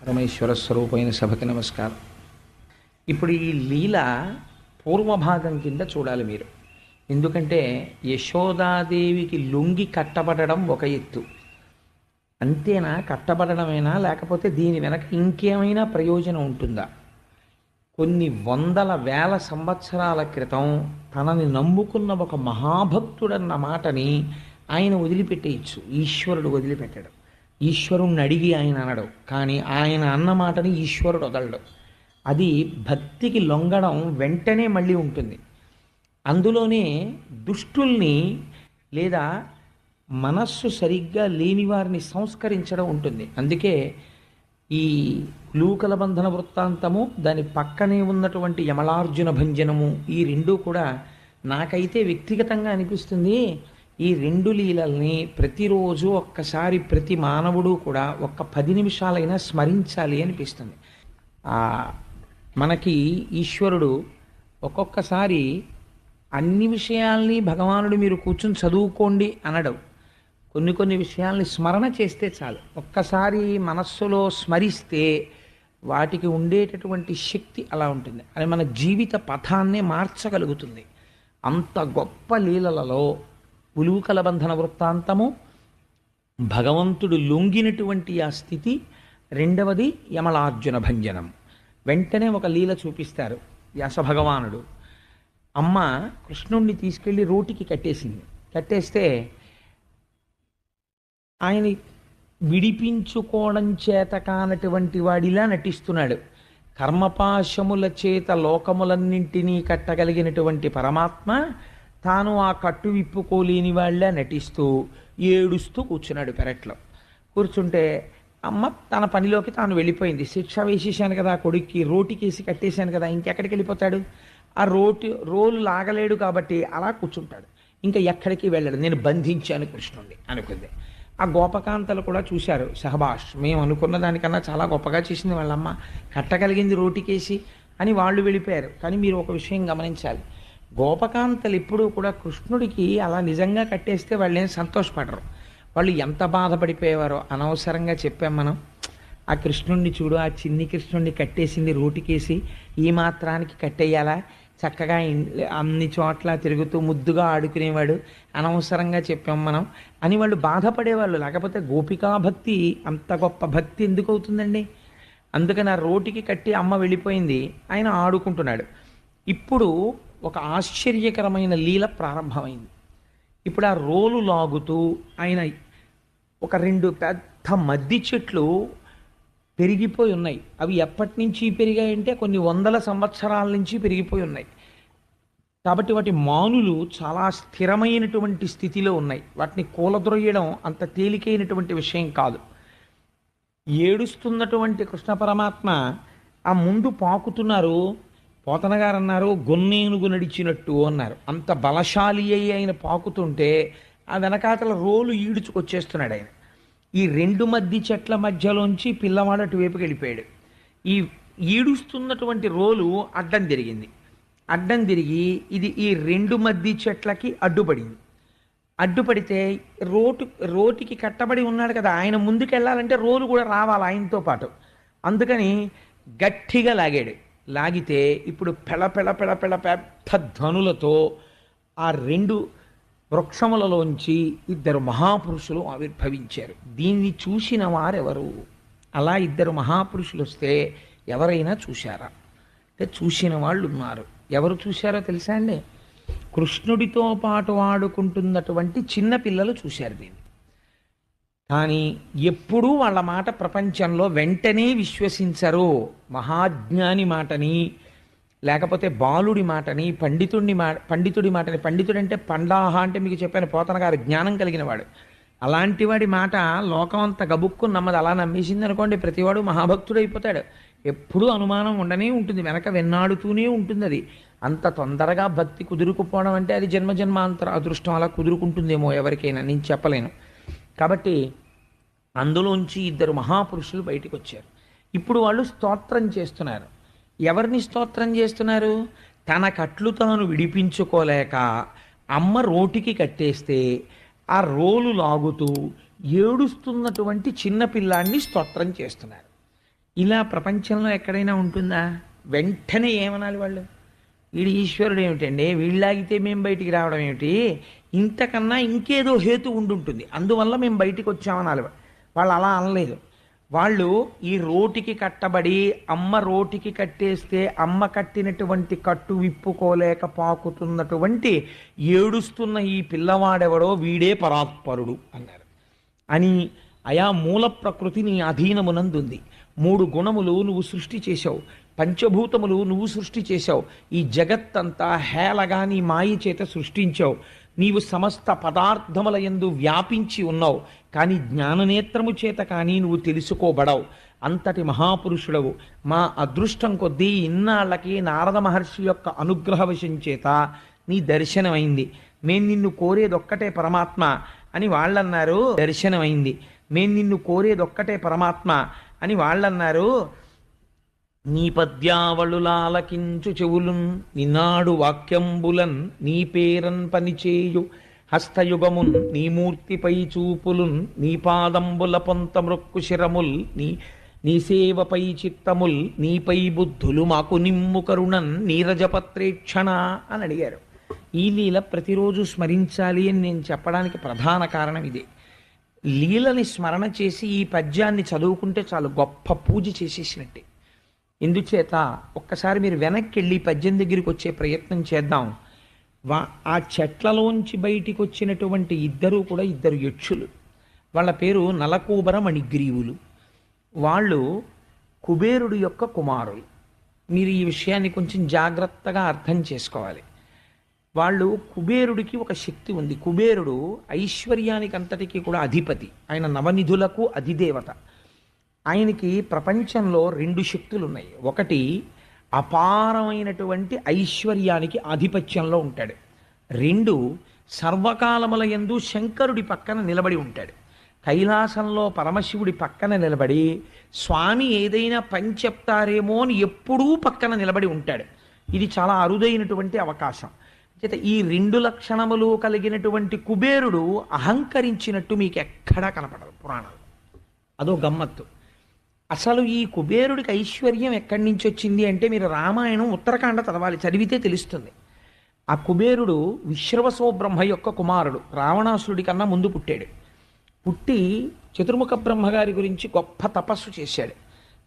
పరమేశ్వర స్వరూపమైన సభకి నమస్కారం. ఇప్పుడు ఈ లీల పూర్వభాగం కింద చూడాలి మీరు. ఎందుకంటే యశోదాదేవికి లొంగి కట్టబడడం ఒక ఎత్తు. అంతేనా? కట్టబడడమేనా, లేకపోతే దీని వెనక ఇంకేమైనా ప్రయోజనం ఉంటుందా? కొన్ని వందల వేల సంవత్సరాల క్రితం తనని నమ్ముకున్న ఒక మహాభక్తుడన్న మాటని ఆయన వదిలిపెట్టేయచ్చు, ఈశ్వరుడు వదిలిపెట్టడం. ఈశ్వరుణ్ణి అడిగి ఆయన అనడు, కానీ ఆయన అన్న మాటని ఈశ్వరుడు వదలడు. అది భక్తికి లొంగడం వెంటనే మళ్ళీ ఉంటుంది. అందులోనే దుష్టుల్ని లేదా మనస్సు సరిగ్గా లేని వారిని సంస్కరించడం ఉంటుంది. అందుకే ఈ లూకల బంధన వృత్తాంతము, దాని పక్కనే ఉన్నటువంటి యమలార్జున భంజనము, ఈ రెండూ కూడా నాకైతే వ్యక్తిగతంగా అనిపిస్తుంది, ఈ రెండు లీలల్ని ప్రతిరోజు ఒక్కసారి ప్రతి మానవుడు కూడా ఒక్క 10 నిమిషాలైనా స్మరించాలి అనిపిస్తుంది. మనకి ఈశ్వరుడు ఒక్కొక్కసారి అన్ని విషయాల్ని భగవానుడు మీరు కూర్చుని చదువుకోండి అనడం. కొన్ని విషయాల్ని స్మరణ చేస్తే చాలు. ఒక్కసారి మనస్సులో స్మరిస్తే వాటికి ఉండేటటువంటి శక్తి అలా ఉంటుంది. అది మన జీవిత పథాన్నే మార్చగలుగుతుంది. అంత గొప్ప లీలలలో ఉలూకల బంధన వృత్తాంతము, భగవంతుడు లొంగినటువంటి ఆ స్థితి, రెండవది యమలార్జున భంజనం. వెంటనే ఒక లీల చూపిస్తారు వ్యాస భగవానుడు. అమ్మ కృష్ణుణ్ణి తీసుకెళ్ళి రోటికి కట్టేసింది. కట్టేస్తే ఆయన విడిపించుకోవడం చేత కానటువంటి వాడిలా నటిస్తున్నాడు. కర్మపాశముల చేత లోకములన్నింటినీ కట్టగలిగినటువంటి పరమాత్మ తాను ఆ కట్టు విప్పుకోలేని వాళ్ళ నటిస్తూ ఏడుస్తూ కూర్చున్నాడు పెరట్లో. కూర్చుంటే అమ్మ తన పనిలోకి తాను వెళ్ళిపోయింది. శిక్ష వేసేసాను కదా, కొడుక్కి రోటికేసి కట్టేశాను కదా, ఇంకెక్కడికి వెళ్ళిపోతాడు? ఆ రోలు లాగలేడు కాబట్టి అలా కూర్చుంటాడు, ఇంకా ఎక్కడికి వెళ్ళాడు. నేను బంధించాను కృష్ణుణ్ణి అనుకుంది. ఆ గోపకాంతలు కూడా చూశారు, సహబాష్, మేము అనుకున్న దానికన్నా చాలా గొప్పగా చేసింది వాళ్ళమ్మ, కట్టగలిగింది రోటికేసి అని వాళ్ళు వెళ్ళిపోయారు. కానీ మీరు ఒక విషయం గమనించాలి, గోపకాంతలు ఎప్పుడూ కూడా కృష్ణుడికి అలా నిజంగా కట్టేస్తే వాళ్ళు ఏం సంతోషపడరు. వాళ్ళు ఎంత బాధపడిపోయేవారో. అనవసరంగా చెప్పాం మనం, ఆ కృష్ణుడిని చూడు, ఆ చిన్ని కృష్ణుడిని కట్టేసింది రోటికేసి, ఈ మాత్రానికి కట్టేయాలా? చక్కగా అన్ని చోట్ల తిరుగుతూ ముద్దుగా ఆడుకునేవాడు, అనవసరంగా చెప్పాం మనం అని వాళ్ళు బాధపడేవాళ్ళు. లేకపోతే గోపికా భక్తి అంత గొప్ప భక్తి ఎందుకు అవుతుందండి? అందుకని ఆ రోటికి కట్టి అమ్మ వెళ్ళిపోయింది, ఆయన ఆడుకుంటున్నాడు. ఇప్పుడు ఒక ఆశ్చర్యకరమైన లీల ప్రారంభమైంది. ఇప్పుడు ఆ రోలు లాగుతూ ఆయన ఒక 2 పెద్ద మద్ది చెట్లు పెరిగిపోయి ఉన్నాయి. అవి ఎప్పటి నుంచి పెరిగాయంటే కొన్ని వందల సంవత్సరాల నుంచి పెరిగిపోయి ఉన్నాయి. కాబట్టి వాటి మానులు చాలా స్థిరమైనటువంటి స్థితిలో ఉన్నాయి. వాటిని కూలద్రొయ్యడం అంత తేలికైనటువంటి విషయం కాదు. ఏడుస్తున్నటువంటి కృష్ణ పరమాత్మ ఆ ముందు పాకుతున్నారు. పోతన గారు అన్నారు, గొన్నేనుగు నడిచినట్టు అన్నారు. అంత బలశాలి అయి ఆయన పాకుతుంటే ఆ వెనకాతల రోలు ఈడుచుకొచ్చేస్తున్నాడు ఆయన. ఈ 2 మద్ది చెట్ల మధ్యలోంచి పిల్లవాడు అటువైపుకి వెళ్ళిపోయాడు. ఈ ఈడుస్తున్నటువంటి రోలు అడ్డం తిరిగింది. అడ్డం తిరిగి ఇది ఈ 2 మద్ది చెట్లకి అడ్డుపడింది. అడ్డుపడితే రోటికి కట్టబడి ఉన్నాడు కదా, ఆయన ముందుకు వెళ్ళాలంటే రోలు కూడా రావాలి ఆయనతో పాటు. అందుకని గట్టిగా లాగాడు. లాగితే ఇప్పుడు పెద్ద ధనులతో ఆ 2 వృక్షములలోంచి 2 మహాపురుషులు ఆవిర్భవించారు. దీన్ని చూసిన వారెవరు? అలా 2 మహాపురుషులు వస్తే ఎవరైనా చూశారా అంటే చూసిన వాళ్ళు ఉన్నారు. ఎవరు చూశారో తెలుసా అండి? కృష్ణుడితో పాటు ఆడుకుంటున్నటువంటి చిన్న పిల్లలు చూశారు దీన్ని. కానీ ఎప్పుడూ వాళ్ళ మాట ప్రపంచంలో వెంటనే విశ్వసించరు. మహాజ్ఞాని మాటని, లేకపోతే బాలుడి మాటని, పండితుడి మాటని. పండితుడు అంటే పండాహ అంటే మీకు చెప్పాను, పోతన గారు జ్ఞానం కలిగిన వాడు. అలాంటి వాడి మాట లోకం అంతా గబుక్కు నమ్మదు. అలా నమ్మేసింది అనుకోండి, ప్రతివాడు మహాభక్తుడు అయిపోతాడు. ఎప్పుడూ అనుమానం ఉండనే ఉంటుంది, వెనక వెన్నాడుతూనే ఉంటుంది. అది అంత తొందరగా భక్తి కుదురుకుపోవడం అంటే అది జన్మజన్మాంతర అదృష్టం. అలా కుదురుకుంటుందేమో ఎవరికైనా, నేను చెప్పలేను. కాబట్టి అందులోంచి 2 మహాపురుషులు బయటికి వచ్చారు. ఇప్పుడు వాళ్ళు స్తోత్రం చేస్తున్నారు. ఎవరిని స్తోత్రం చేస్తున్నారు? తన కట్లు తాను విడిపించుకోలేక అమ్మ రోటికి కట్టేస్తే ఆ రోలు లాగుతూ ఏడుస్తున్నటువంటి చిన్నపిల్లాన్ని స్తోత్రం చేస్తున్నారు. ఇలా ప్రపంచంలో ఎక్కడైనా ఉంటుందా? వెంటనే ఏమనాలి వాళ్ళు? వీడు ఈశ్వరుడు ఏమిటండి, వీళ్ళాగితే మేము బయటికి రావడం ఏమిటి, ఇంతకన్నా ఇంకేదో హేతు ఉండుంటుంది, అందువల్ల మేము బయటికి వచ్చామనాలి. వాళ్ళు అలా అనలేదు. వాళ్ళు ఈ రోటికి కట్టబడి అమ్మ రోటికి కట్టేస్తే అమ్మ కట్టినటువంటి కట్టు విప్పుకోలేక పాకుతున్నటువంటి ఏడుస్తున్న ఈ పిల్లవాడెవడో వీడే పరాత్పరుడు అన్నారు. అని అయా మూల ప్రకృతి నీ అధీనమునందుంది. 3 గుణములు నువ్వు సృష్టి చేశావు, పంచభూతములు నువ్వు సృష్టి చేశావు, ఈ జగత్తంతా హేళగా నీ మాయ చేత సృష్టించావు. నీవు సమస్త పదార్థముల యందు వ్యాపించి ఉన్నావు, కానీ జ్ఞాననేత్రము చేత కానీ నువ్వు తెలుసుకోబడవు. అంతటి మహాపురుషుడవు. మా అదృష్టం కొద్దీ ఇన్నాళ్ళకి నారద మహర్షి యొక్క అనుగ్రహవశం చేత నీ దర్శనమైంది. మేము నిన్ను కోరేదొక్కటే పరమాత్మ అని వాళ్ళన్నారు. దర్శనమైంది. మేము నిన్ను కోరేదొక్కటే పరమాత్మ అని వాళ్ళన్నారు. నీ పద్యావళులాలకించు చెవులున్ నిన్నాడు వాక్యంబులన్ నీ పేరన్ పనిచేయు హస్తయుగమున్ నీ మూర్తిపై చూపులున్ నీ పాదంబుల పొంత మృక్కు శిరముల్ నీ సేవపై చిత్తముల్ నీపై బుద్ధులు మాకు నిమ్ము కరుణన్ నీరజపత్రేక్షణ అని అడిగారు. ఈ లీల ప్రతిరోజు స్మరించాలి అని నేను చెప్పడానికి ప్రధాన కారణం ఇదే. లీలని స్మరణ చేసి ఈ పద్యాన్ని చదువుకుంటే చాలు, గొప్ప పూజ చేసేసినట్టే. ఎందుచేత ఒక్కసారి మీరు వెనక్కి వెళ్ళి పద్యం దగ్గరికి వచ్చే ప్రయత్నం చేద్దాం. ఆ చెట్లలోంచి బయటికి వచ్చినటువంటి ఇద్దరు కూడా ఇద్దరు యక్షులు. వాళ్ళ పేరు నలకూబర మణిగ్రీవులు. వాళ్ళు కుబేరుడు యొక్క కుమారులు. మీరు ఈ విషయాన్ని కొంచెం జాగ్రత్తగా అర్థం చేసుకోవాలి. వాళ్ళు కుబేరుడికి ఒక శక్తి ఉంది. కుబేరుడు ఐశ్వర్యానికి అంతటికీ కూడా అధిపతి. ఆయన నవనిధులకు అధిదేవత. ఆయనకి ప్రపంచంలో 2 శక్తులు ఉన్నాయి. ఒకటి అపారమైనటువంటి ఐశ్వర్యానికి ఆధిపత్యంలో ఉంటాడు. 2 సర్వకాలముల యందు శంకరుడి పక్కన నిలబడి ఉంటాడు. కైలాసంలో పరమశివుడి పక్కన నిలబడి స్వామి ఏదైనా పని చెప్తారేమో అని ఎప్పుడూ పక్కన నిలబడి ఉంటాడు. ఇది చాలా అరుదైనటువంటి అవకాశం. చేత ఈ 2 లక్షణములు కలిగినటువంటి కుబేరుడు అహంకరించినట్టు మీకు ఎక్కడా కనపడదు పురాణాలు. అదో గమ్మత్తు. అసలు ఈ కుబేరుడికి ఐశ్వర్యం ఎక్కడి నుంచి వచ్చింది అంటే మీరు రామాయణం ఉత్తరకాండ చదవాలి, చదివితే తెలుస్తుంది. ఆ కుబేరుడు విశ్రవసో బ్రహ్మ యొక్క కుమారుడు. రావణాసురుడి కన్నా ముందు పుట్టాడు. పుట్టి చతుర్ముఖ బ్రహ్మగారి గురించి గొప్ప తపస్సు చేశాడు.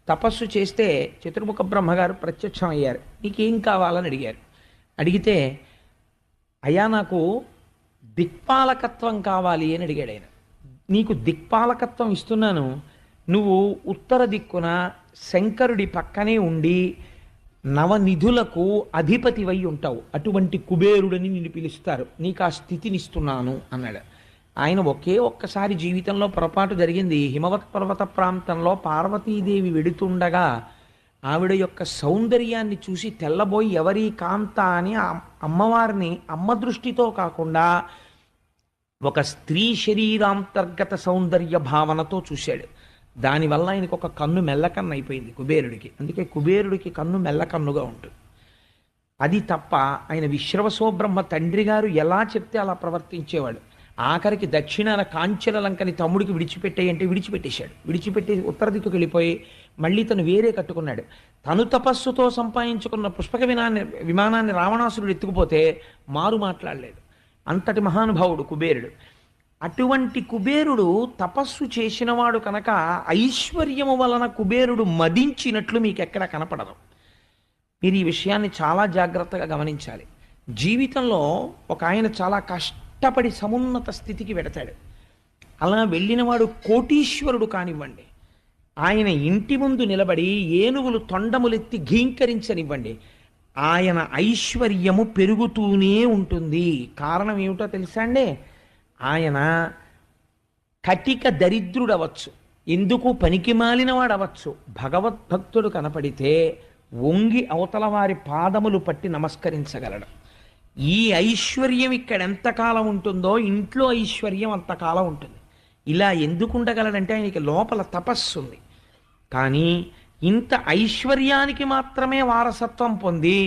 తపస్సు చేస్తే చతుర్ముఖ బ్రహ్మగారు ప్రత్యక్షం అయ్యారు. నీకేం కావాలని అడిగారు. అడిగితే అయ్యా నాకు దిక్పాలకత్వం కావాలి అని అడిగాడు ఆయన. నీకు దిక్పాలకత్వం ఇస్తున్నాను, నువ్వు ఉత్తర దిక్కున శంకరుడి పక్కనే ఉండి నవనిధులకు అధిపతివై ఉంటావు, అటువంటి కుబేరుడని నిన్ను పిలుస్తారు, నీకు ఆ స్థితినిస్తున్నాను అన్నాడు. ఆయన ఒక్కసారి జీవితంలో పొరపాటు జరిగింది. హిమవత్ పర్వత ప్రాంతంలో పార్వతీదేవి వెడుతుండగా ఆవిడ యొక్క సౌందర్యాన్ని చూసి తెల్లబోయి ఎవరి కాంత అని అమ్మవారిని అమ్మ దృష్టితో కాకుండా ఒక స్త్రీ శరీరాంతర్గత సౌందర్య భావనతో చూశాడు. దానివల్ల ఆయనకు ఒక కన్ను మెల్లకన్ను అయిపోయింది కుబేరుడికి. అందుకే కుబేరుడికి కన్ను మెల్లకన్నుగా ఉంటుంది. అది తప్ప ఆయన విశ్రవసోబ్రహ్మ తండ్రి గారు ఎలా చెప్తే అలా ప్రవర్తించేవాడు. ఆఖరికి దక్షిణాన కాంచన లంకని తమ్ముడికి విడిచిపెట్టేయంటే విడిచిపెట్టేశాడు. విడిచిపెట్టి ఉత్తర దిక్కుకు వెళ్ళిపోయి మళ్ళీ తను వేరే కట్టుకున్నాడు. తను తపస్సుతో సంపాదించుకున్న పుష్పక విమానాన్ని రావణాసురుడు ఎత్తుకుపోతే మారు మాట్లాడలేదు. అంతటి మహానుభావుడు కుబేరుడు. అటువంటి కుబేరుడు తపస్సు చేసినవాడు కనుక ఐశ్వర్యము వలన కుబేరుడు మదించినట్లు మీకు ఎక్కడ కనపడదు. మీరు ఈ విషయాన్ని చాలా జాగ్రత్తగా గమనించాలి. జీవితంలో ఒక ఆయన చాలా కష్టపడి సమున్నత స్థితికి వెడతాడు. అలా వెళ్ళినవాడు కోటీశ్వరుడు కానివ్వండి, ఆయన ఇంటి ముందు నిలబడి ఏనుగులు తొండములెత్తి ఘీంకరించనివ్వండి, ఆయన ఐశ్వర్యము పెరుగుతూనే ఉంటుంది. కారణం ఏమిటో తెలుసా అండి? ఆయన కటిక దరిద్రుడవచ్చు, ఎందుకు పనికి మాలినవాడవచ్చు, భగవద్భక్తుడు కనపడితే వంగి అవతల వారి పాదములు పట్టి నమస్కరించగలడు. ఈ ఐశ్వర్యం ఇక్కడ ఎంతకాలం ఉంటుందో ఇంట్లో ఐశ్వర్యం అంతకాలం ఉంటుంది. ఇలా ఎందుకు ఉండగలడంటే ఆయనకి లోపల తపస్సు ఉంది. కానీ ఇంత ఐశ్వర్యానికి మాత్రమే వారసత్వం పొంది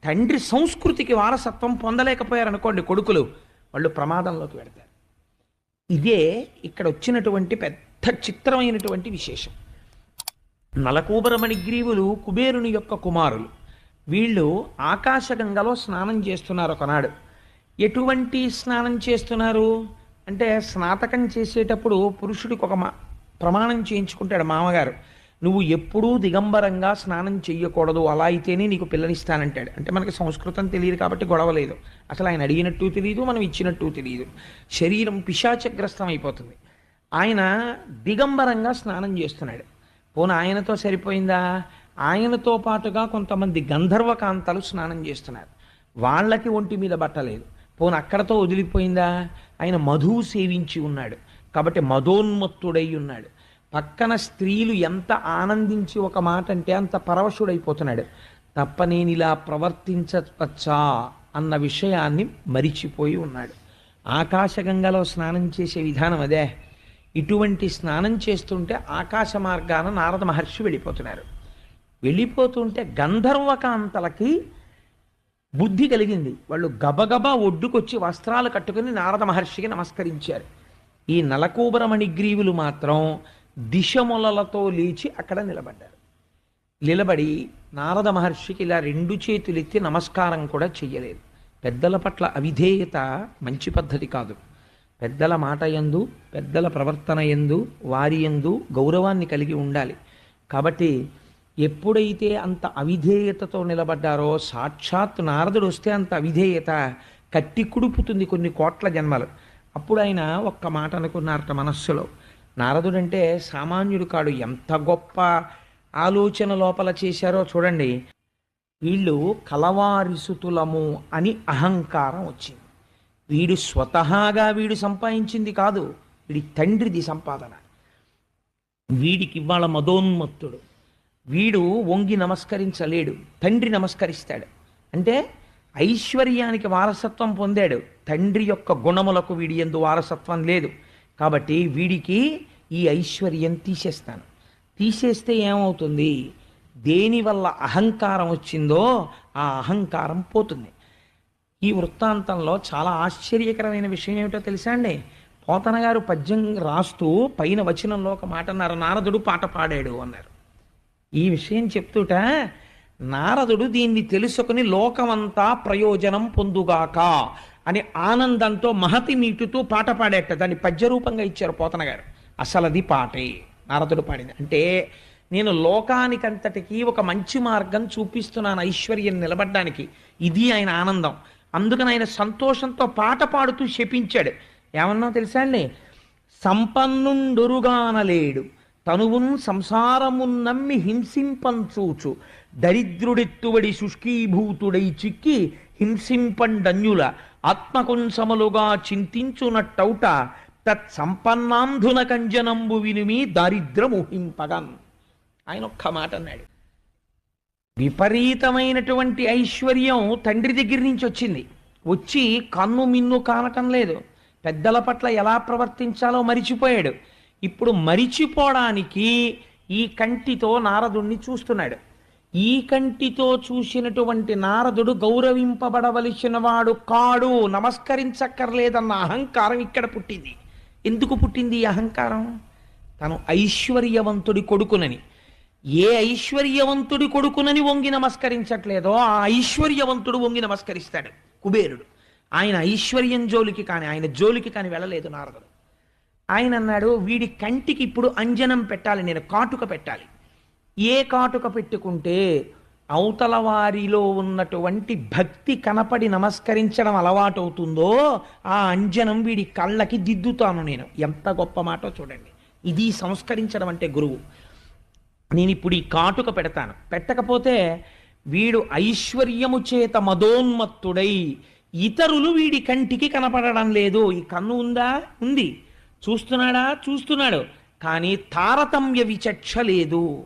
తండ్రి సంస్కృతికి వారసత్వం పొందలేకపోయారనుకోండి కొడుకులు, వాళ్ళు ప్రమాదంలోకి వెడతారు. ఇదే ఇక్కడ వచ్చినటువంటి పెద్ద చిత్రమైనటువంటి విశేషం. నలకూబరమణిగ్రీవులు కుబేరుని యొక్క కుమారులు. వీళ్ళు ఆకాశగంగలో స్నానం చేస్తున్నారు ఒకనాడు. ఎటువంటి స్నానం చేస్తున్నారు అంటే, స్నాతకం చేసేటప్పుడు పురుషుడికి ఒక ప్రమాణం చేయించుకుంటాడు మామగారు. నువ్వు ఎప్పుడూ దిగంబరంగా స్నానం చెయ్యకూడదు, అలా అయితేనే నీకు పిల్లనిస్తానంటాడు. అంటే మనకి సంస్కృతం తెలియదు కాబట్టి గొడవ లేదు. అసలు ఆయన అడిగినట్టు తెలియదు, మనం ఇచ్చినట్టు తెలియదు. శరీరం పిశాచగ్రస్తం అయిపోతుంది. ఆయన దిగంబరంగా స్నానం చేస్తున్నాడు. పోనీ ఆయనతో సరిపోయిందా? ఆయనతో పాటుగా కొంతమంది గంధర్వకాంతలు స్నానం చేస్తున్నారు. వాళ్ళకి ఒంటి మీద బట్టలేదు. పోనీ అక్కడతో వదిలిపోయిందా? ఆయన మధువు సేవించి ఉన్నాడు కాబట్టి మదోన్మత్తుడై ఉన్నాడు. పక్కన స్త్రీలు ఎంత ఆనందించి ఒక మాట అంటే అంత పరవశుడైపోతున్నాడు. తప్ప నేను ఇలా ప్రవర్తించవచ్చా అన్న విషయాన్ని మరిచిపోయి ఉన్నాడు. ఆకాశగంగలో స్నానం చేసే విధానం అదే. ఇటువంటి స్నానం చేస్తుంటే ఆకాశ మార్గాన నారద మహర్షి వెళ్ళిపోతున్నారు. వెళ్ళిపోతుంటే గంధర్వకాంతలకి బుద్ధి కలిగింది. వాళ్ళు గబగబా ఒడ్డుకొచ్చి వస్త్రాలు కట్టుకుని నారద మహర్షికి నమస్కరించారు. ఈ నలకూబరమణిగ్రీవులు మాత్రం దిశములతో లేచి అక్కడ నిలబడ్డారు. నిలబడి నారద మహర్షికి ఇలా రెండు చేతులెత్తి నమస్కారం కూడా చెయ్యలేదు. పెద్దల పట్ల అవిధేయత మంచి పద్ధతి కాదు. పెద్దల మాట యందు, పెద్దల ప్రవర్తన యందు, వారి యందు గౌరవాన్ని కలిగి ఉండాలి. కాబట్టి ఎప్పుడైతే అంత అవిధేయతతో నిలబడ్డారో, సాక్షాత్ నారదుడు వస్తే అంత అవిధేయత కట్టి కుడుపుతుంది కొన్ని కోట్ల జన్మలు. అప్పుడు ఆయన ఒక్క మాట అనుకున్నారట మనస్సులో. నారదుడంటే సామాన్యుడు కాడు, ఎంత గొప్ప ఆలోచన లోపల చేశారో చూడండి. వీళ్ళు కలవారిసుతులము అని అహంకారం వచ్చింది. వీడు స్వతహాగా వీడు సంపాదించింది కాదు, వీడి తండ్రిది సంపాదన. వీడికి ఇవాళ మదోన్మత్తుడు. వీడు వంగి నమస్కరించలేడు, తండ్రి నమస్కరిస్తాడు. అంటే ఐశ్వర్యానికి వారసత్వం పొందాడు, తండ్రి యొక్క గుణములకు వీడి యందు వారసత్వం లేదు. కాబట్టి వీడికి ఈ ఐశ్వర్యం తీసేస్తాను. తీసేస్తే ఏమవుతుంది? దేనివల్ల అహంకారం వచ్చిందో ఆ అహంకారం పోతుంది. ఈ వృత్తాంతంలో చాలా ఆశ్చర్యకరమైన విషయం ఏమిటో తెలుసా అండి? పోతన గారు పద్యం రాస్తూ పైన వచనంలో ఒక మాట అన్నారు, నారదుడు పాట పాడాడు అన్నారు. ఈ విషయం చెప్తుట నారదుడు దీన్ని తెలుసుకుని లోకమంతా ప్రయోజనం పొందుగాక అని ఆనందంతో మహతి మీటుతూ పాట పాడేట. దాన్ని పద్యరూపంగా ఇచ్చారు పోతన గారు. అసలు అది పాటే నారదుడు పాడింది. అంటే నేను లోకానికంతటికీ ఒక మంచి మార్గం చూపిస్తున్నాను ఐశ్వర్యం నిలబడ్డానికి. ఇది ఆయన ఆనందం. అందుకని ఆయన సంతోషంతో పాట పాడుతూ శపించాడు. ఏమన్నా తెలుసా అండి? సంపన్నుండొరుగానలేడు తనువున్ సంసారమున్ నమ్మి హింసింపంచూచు దరిద్రుడెత్తువడి శుష్కీభూతుడై చిక్కి హింసింపండన్యుల ఆత్మకుంసములుగా చింతించునట్టౌట తత్సంపన్నాంధున కంజనంబు వినుమి దారిద్రముహింపగన్. ఆయన ఒక్క మాట అన్నాడు. విపరీతమైనటువంటి ఐశ్వర్యం తండ్రి దగ్గర నుంచి వచ్చింది. వచ్చి కన్ను మిన్ను కానటం లేదు. పెద్దల పట్ల ఎలా ప్రవర్తించాలో మరిచిపోయాడు. ఇప్పుడు మరిచిపోవడానికి ఈ కంటితో నారదుణ్ణి చూస్తున్నాడు. ఈ కంటితో చూసినటువంటి నారదుడు గౌరవింపబడవలసిన వాడు కాడు, నమస్కరించక్కర్లేదన్న అహంకారం ఇక్కడ పుట్టింది. ఎందుకు పుట్టింది ఈ అహంకారం? తను ఐశ్వర్యవంతుడి కొడుకునని. ఏ ఐశ్వర్యవంతుడి కొడుకునని వంగి నమస్కరించట్లేదో ఆ ఐశ్వర్యవంతుడు వంగి నమస్కరిస్తాడు కుబేరుడు. ఆయన ఐశ్వర్యం జోలికి కానీ, ఆయన జోలికి కానీ వెళ్ళలేదు నారదుడు. ఆయన అన్నాడు, వీడి కంటికి ఇప్పుడు అంజనం పెట్టాలి, నేను కాటుక పెట్టాలి. ఏ కాటుక పెట్టుకుంటే అవతల వారిలో ఉన్నటువంటి భక్తి కనపడి నమస్కరించడం అలవాటు అవుతుందో ఆ అంజనం వీడి కళ్ళకి దిద్దుతాను నేను. ఎంత గొప్ప మాటో చూడండి. ఇది సంస్కరించడం అంటే గురువు. నేను ఇప్పుడు ఈ కాటుక పెడతాను, పెట్టకపోతే వీడు ఐశ్వర్యము చేత మదోన్మత్తుడై ఇతరులు వీడి కంటికి కనపడడం లేదు. ఈ కన్ను ఉందా? ఉంది. చూస్తున్నాడా? చూస్తున్నాడు. కానీ తారతమ్య విచక్ష లేదు.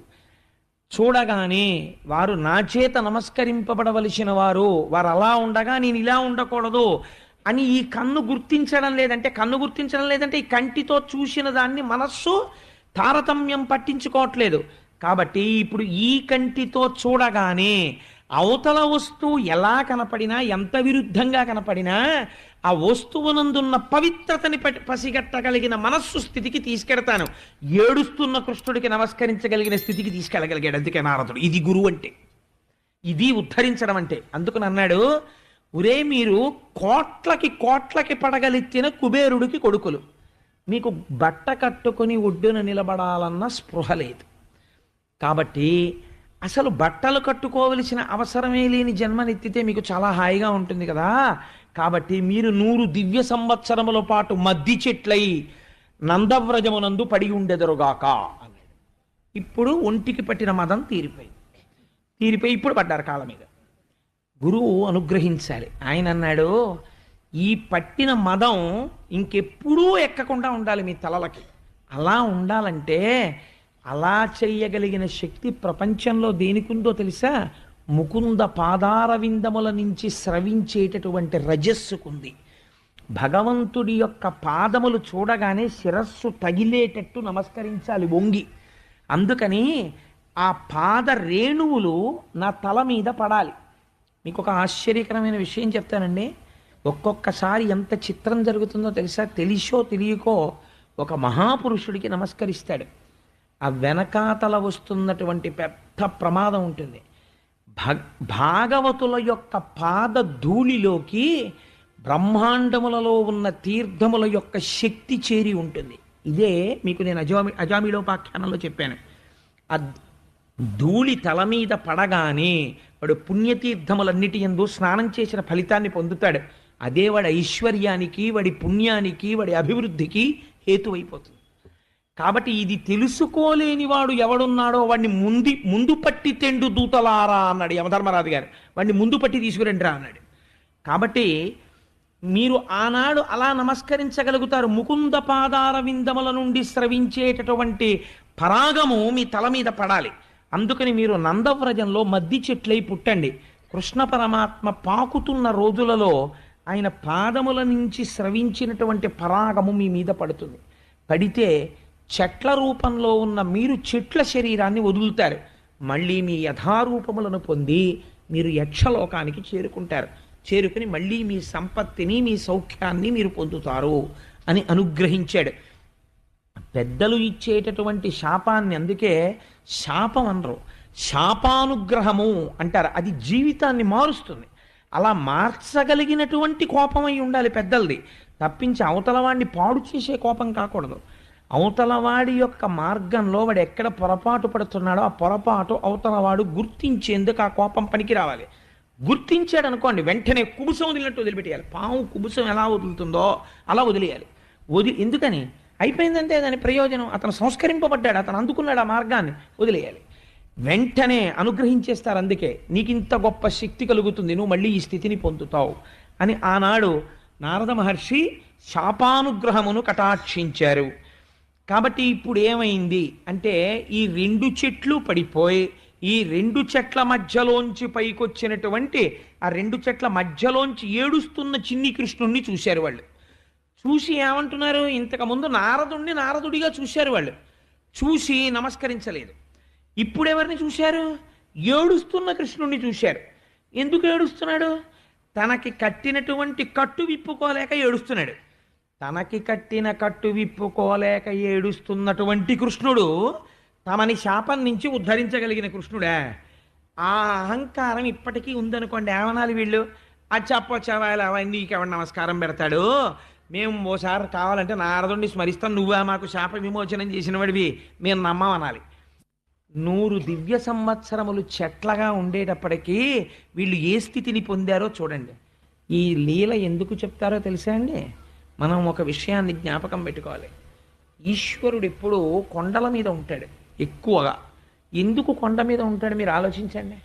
చూడగానే వారు నా చేత నమస్కరింపబడవలసిన వారు అలా ఉండగా నేను ఇలా ఉండకూడదు అని ఈ కన్ను గుర్తించడం లేదంటే, కన్ను గుర్తించడం లేదంటే ఈ కంటితో చూసిన దాన్ని మనస్సు తారతమ్యం పట్టించుకోవట్లేదు. కాబట్టి ఇప్పుడు ఈ కంటితో చూడగానే అవతల వస్తువు ఎలా కనపడినా, ఎంత విరుద్ధంగా కనపడినా, ఆ వస్తువునందున్న పవిత్రతని పసిగట్టగలిగిన మనస్సు స్థితికి తీసుకెడతాను. ఏడుస్తున్న కృష్ణుడికి నమస్కరించగలిగిన స్థితికి తీసుకెళ్ళగలిగాడు. అందుకే నారదుడు. ఇది గురువు అంటే, ఇది ఉద్ధరించడం అంటే. అందుకని అన్నాడు, ఒరే మీరు కోట్లకి కోట్లకి పడగలెత్తిన కుబేరుడికి కొడుకులు, మీకు బట్ట కట్టుకొని ఒడ్డున నిలబడాలన్న స్పృహ లేదు. కాబట్టి అసలు బట్టలు కట్టుకోవలసిన అవసరమే లేని జన్మనెత్తితే మీకు చాలా హాయిగా ఉంటుంది కదా. కాబట్టి మీరు 100 దివ్య సంవత్సరముల పాటు మద్ది చెట్లై నందవ్రజమునందు పడి ఉండెదరుగాక అన్నాడు. ఇప్పుడు ఒంటికి పట్టిన మదం తీరిపోయి ఇప్పుడు పడ్డారు కాళ్ళ మీద. గురువు అనుగ్రహించాలి. ఆయన అన్నాడు, ఈ పట్టిన మదం ఇంకెప్పుడూ ఎక్కకుండా ఉండాలి మీ తలలకి. అలా ఉండాలంటే అలా చెయ్యగలిగిన శక్తి ప్రపంచంలో దేనికుందో తెలుసా? ముకుంద పాదారవిందముల నుంచి స్రవించేటటువంటి రజస్సుకుంది. భగవంతుడి యొక్క పాదములు చూడగానే శిరస్సు తగిలేటట్టు నమస్కరించాలి వంగి. అందుకని ఆ పాద రేణువులు నా తల మీద పడాలి. మీకు ఒక ఆశ్చర్యకరమైన విషయం చెప్తానండి. ఒక్కొక్కసారి ఎంత చిత్రం జరుగుతుందో తెలుసా? తెలిసో తెలియకో ఒక మహాపురుషుడికి నమస్కరిస్తాడు, ఆ వెనకాతల వస్తున్నటువంటి పెద్ద ప్రమాదం ఉంటుంది. భాగవతుల యొక్క పాద ధూళిలోకి బ్రహ్మాండములలో ఉన్న తీర్థముల యొక్క శక్తి చేరి ఉంటుంది. ఇదే మీకు నేను అజామిళోపాఖ్యానంలో చెప్పాను. ఆ ధూళి తల మీద పడగానే వాడు పుణ్యతీర్థములన్నిటి యందు స్నానం చేసిన ఫలితాన్ని పొందుతాడు. అదే వాడి ఐశ్వర్యానికి, వాడి పుణ్యానికి, వాడి అభివృద్ధికి హేతువైపోతుంది. కాబట్టి ఇది తెలుసుకోలేని వాడు ఎవడున్నాడో వాడిని ముందు పట్టి తెండు దూతలారా అన్నాడు యమధర్మరాజు గారు. వాడిని ముందు పట్టి తీసుకురండి రా అన్నాడు. కాబట్టి మీరు ఆనాడు అలా నమస్కరించగలుగుతారు. ముకుంద పాదార విందముల నుండి స్రవించేటటువంటి పరాగము మీ తల మీద పడాలి. అందుకని మీరు నందవ్రజంలో మద్ది చెట్లై పుట్టండి. కృష్ణ పరమాత్మ పాకుతున్న రోజులలో ఆయన పాదముల నుంచి స్రవించినటువంటి పరాగము మీ మీద పడుతుంది. పడితే చెట్ల రూపంలో ఉన్న మీరు చెట్ల శరీరాన్ని వదులుతారు. మళ్ళీ మీ యథారూపములను పొంది మీరు యక్షలోకానికి చేరుకుంటారు. చేరుకుని మళ్ళీ మీ సంపత్తిని, మీ సౌఖ్యాన్ని మీరు పొందుతారు అని అనుగ్రహించాడు. పెద్దలు ఇచ్చేటటువంటి శాపాన్ని అందుకే శాపం అనరు, శాపానుగ్రహము అంటారు. అది జీవితాన్ని మారుస్తుంది. అలా మార్చగలిగినటువంటి కోపం అయి ఉండాలి పెద్దలది, తప్పించి అవతలవాడిని పాడు చేసే కోపం కాకూడదు. అవతలవాడి యొక్క మార్గంలో వాడు ఎక్కడ పొరపాటు పడుతున్నాడో ఆ పొరపాటు అవతలవాడు గుర్తించేందుకు ఆ కోపం పనికి రావాలి. గుర్తించాడు అనుకోండి, వెంటనే కుబుసం వదిలినట్టు వదిలిపెట్టేయాలి. పాము కుబుసం ఎలా వదులుతుందో అలా వదిలేయాలి. ఎందుకని? అయిపోయిందంటే దాని ప్రయోజనం. అతను సంస్కరింపబడ్డాడు, అతను అందుకున్నాడు ఆ మార్గాన్ని, వదిలేయాలి. వెంటనే అనుగ్రహించేస్తారు. అందుకే నీకు ఇంత గొప్ప శక్తి కలుగుతుంది, నువ్వు మళ్ళీ ఈ స్థితిని పొందుతావు అని ఆనాడు నారద మహర్షి శాపానుగ్రహమును కటాక్షించారు. కాబట్టి ఇప్పుడు ఏమైంది అంటే, ఈ 2 చెట్లు పడిపోయి ఈ 2 చెట్ల మధ్యలోంచి పైకొచ్చినటువంటి ఆ 2 చెట్ల మధ్యలోంచి ఏడుస్తున్న చిన్ని కృష్ణుణ్ణి చూశారు వాళ్ళు. చూసి ఏమంటున్నారు? ఇంతకుముందు నారదుణ్ణి నారదుడిగా చూశారు వాళ్ళు, చూసి నమస్కరించలేదు. ఇప్పుడు ఎవరిని చూశారు? ఏడుస్తున్న కృష్ణుణ్ణి చూశారు. ఎందుకు ఏడుస్తున్నాడు? తనకి కట్టినటువంటి కట్టు విప్పుకోలేక ఏడుస్తున్నాడు. తనకి కట్టిన కట్టు విప్పుకోలేక ఏడుస్తున్నటువంటి కృష్ణుడు తమని శాపం నుంచి ఉద్ధరించగలిగిన కృష్ణుడా? ఆ అహంకారం ఇప్పటికీ ఉందనుకోండి. ఏమనాలి వీళ్ళు? అది చెప్పొచ్చావాళ్ళు అవన్నీ నీకెవరు నమస్కారం పెడతాడు, మేము ఓసారి కావాలంటే నారదుడిని స్మరిస్తాం, నువ్వా మాకు శాప విమోచనం చేసిన వాడివి, మేము నమ్మమనాలి. 100 దివ్య సంవత్సరములు చెట్లగా ఉండేటప్పటికీ వీళ్ళు ఏ స్థితిని పొందారో చూడండి. ఈ లీల ఎందుకు చెప్తారో తెలుసా అండి? మనం ఒక విషయాన్ని జ్ఞాపకం పెట్టుకోవాలి. ఈశ్వరుడు ఎప్పుడూ కొండల మీద ఉంటాడు ఎక్కువగా. ఎందుకు కొండ మీద ఉంటాడు మీరు ఆలోచించండి.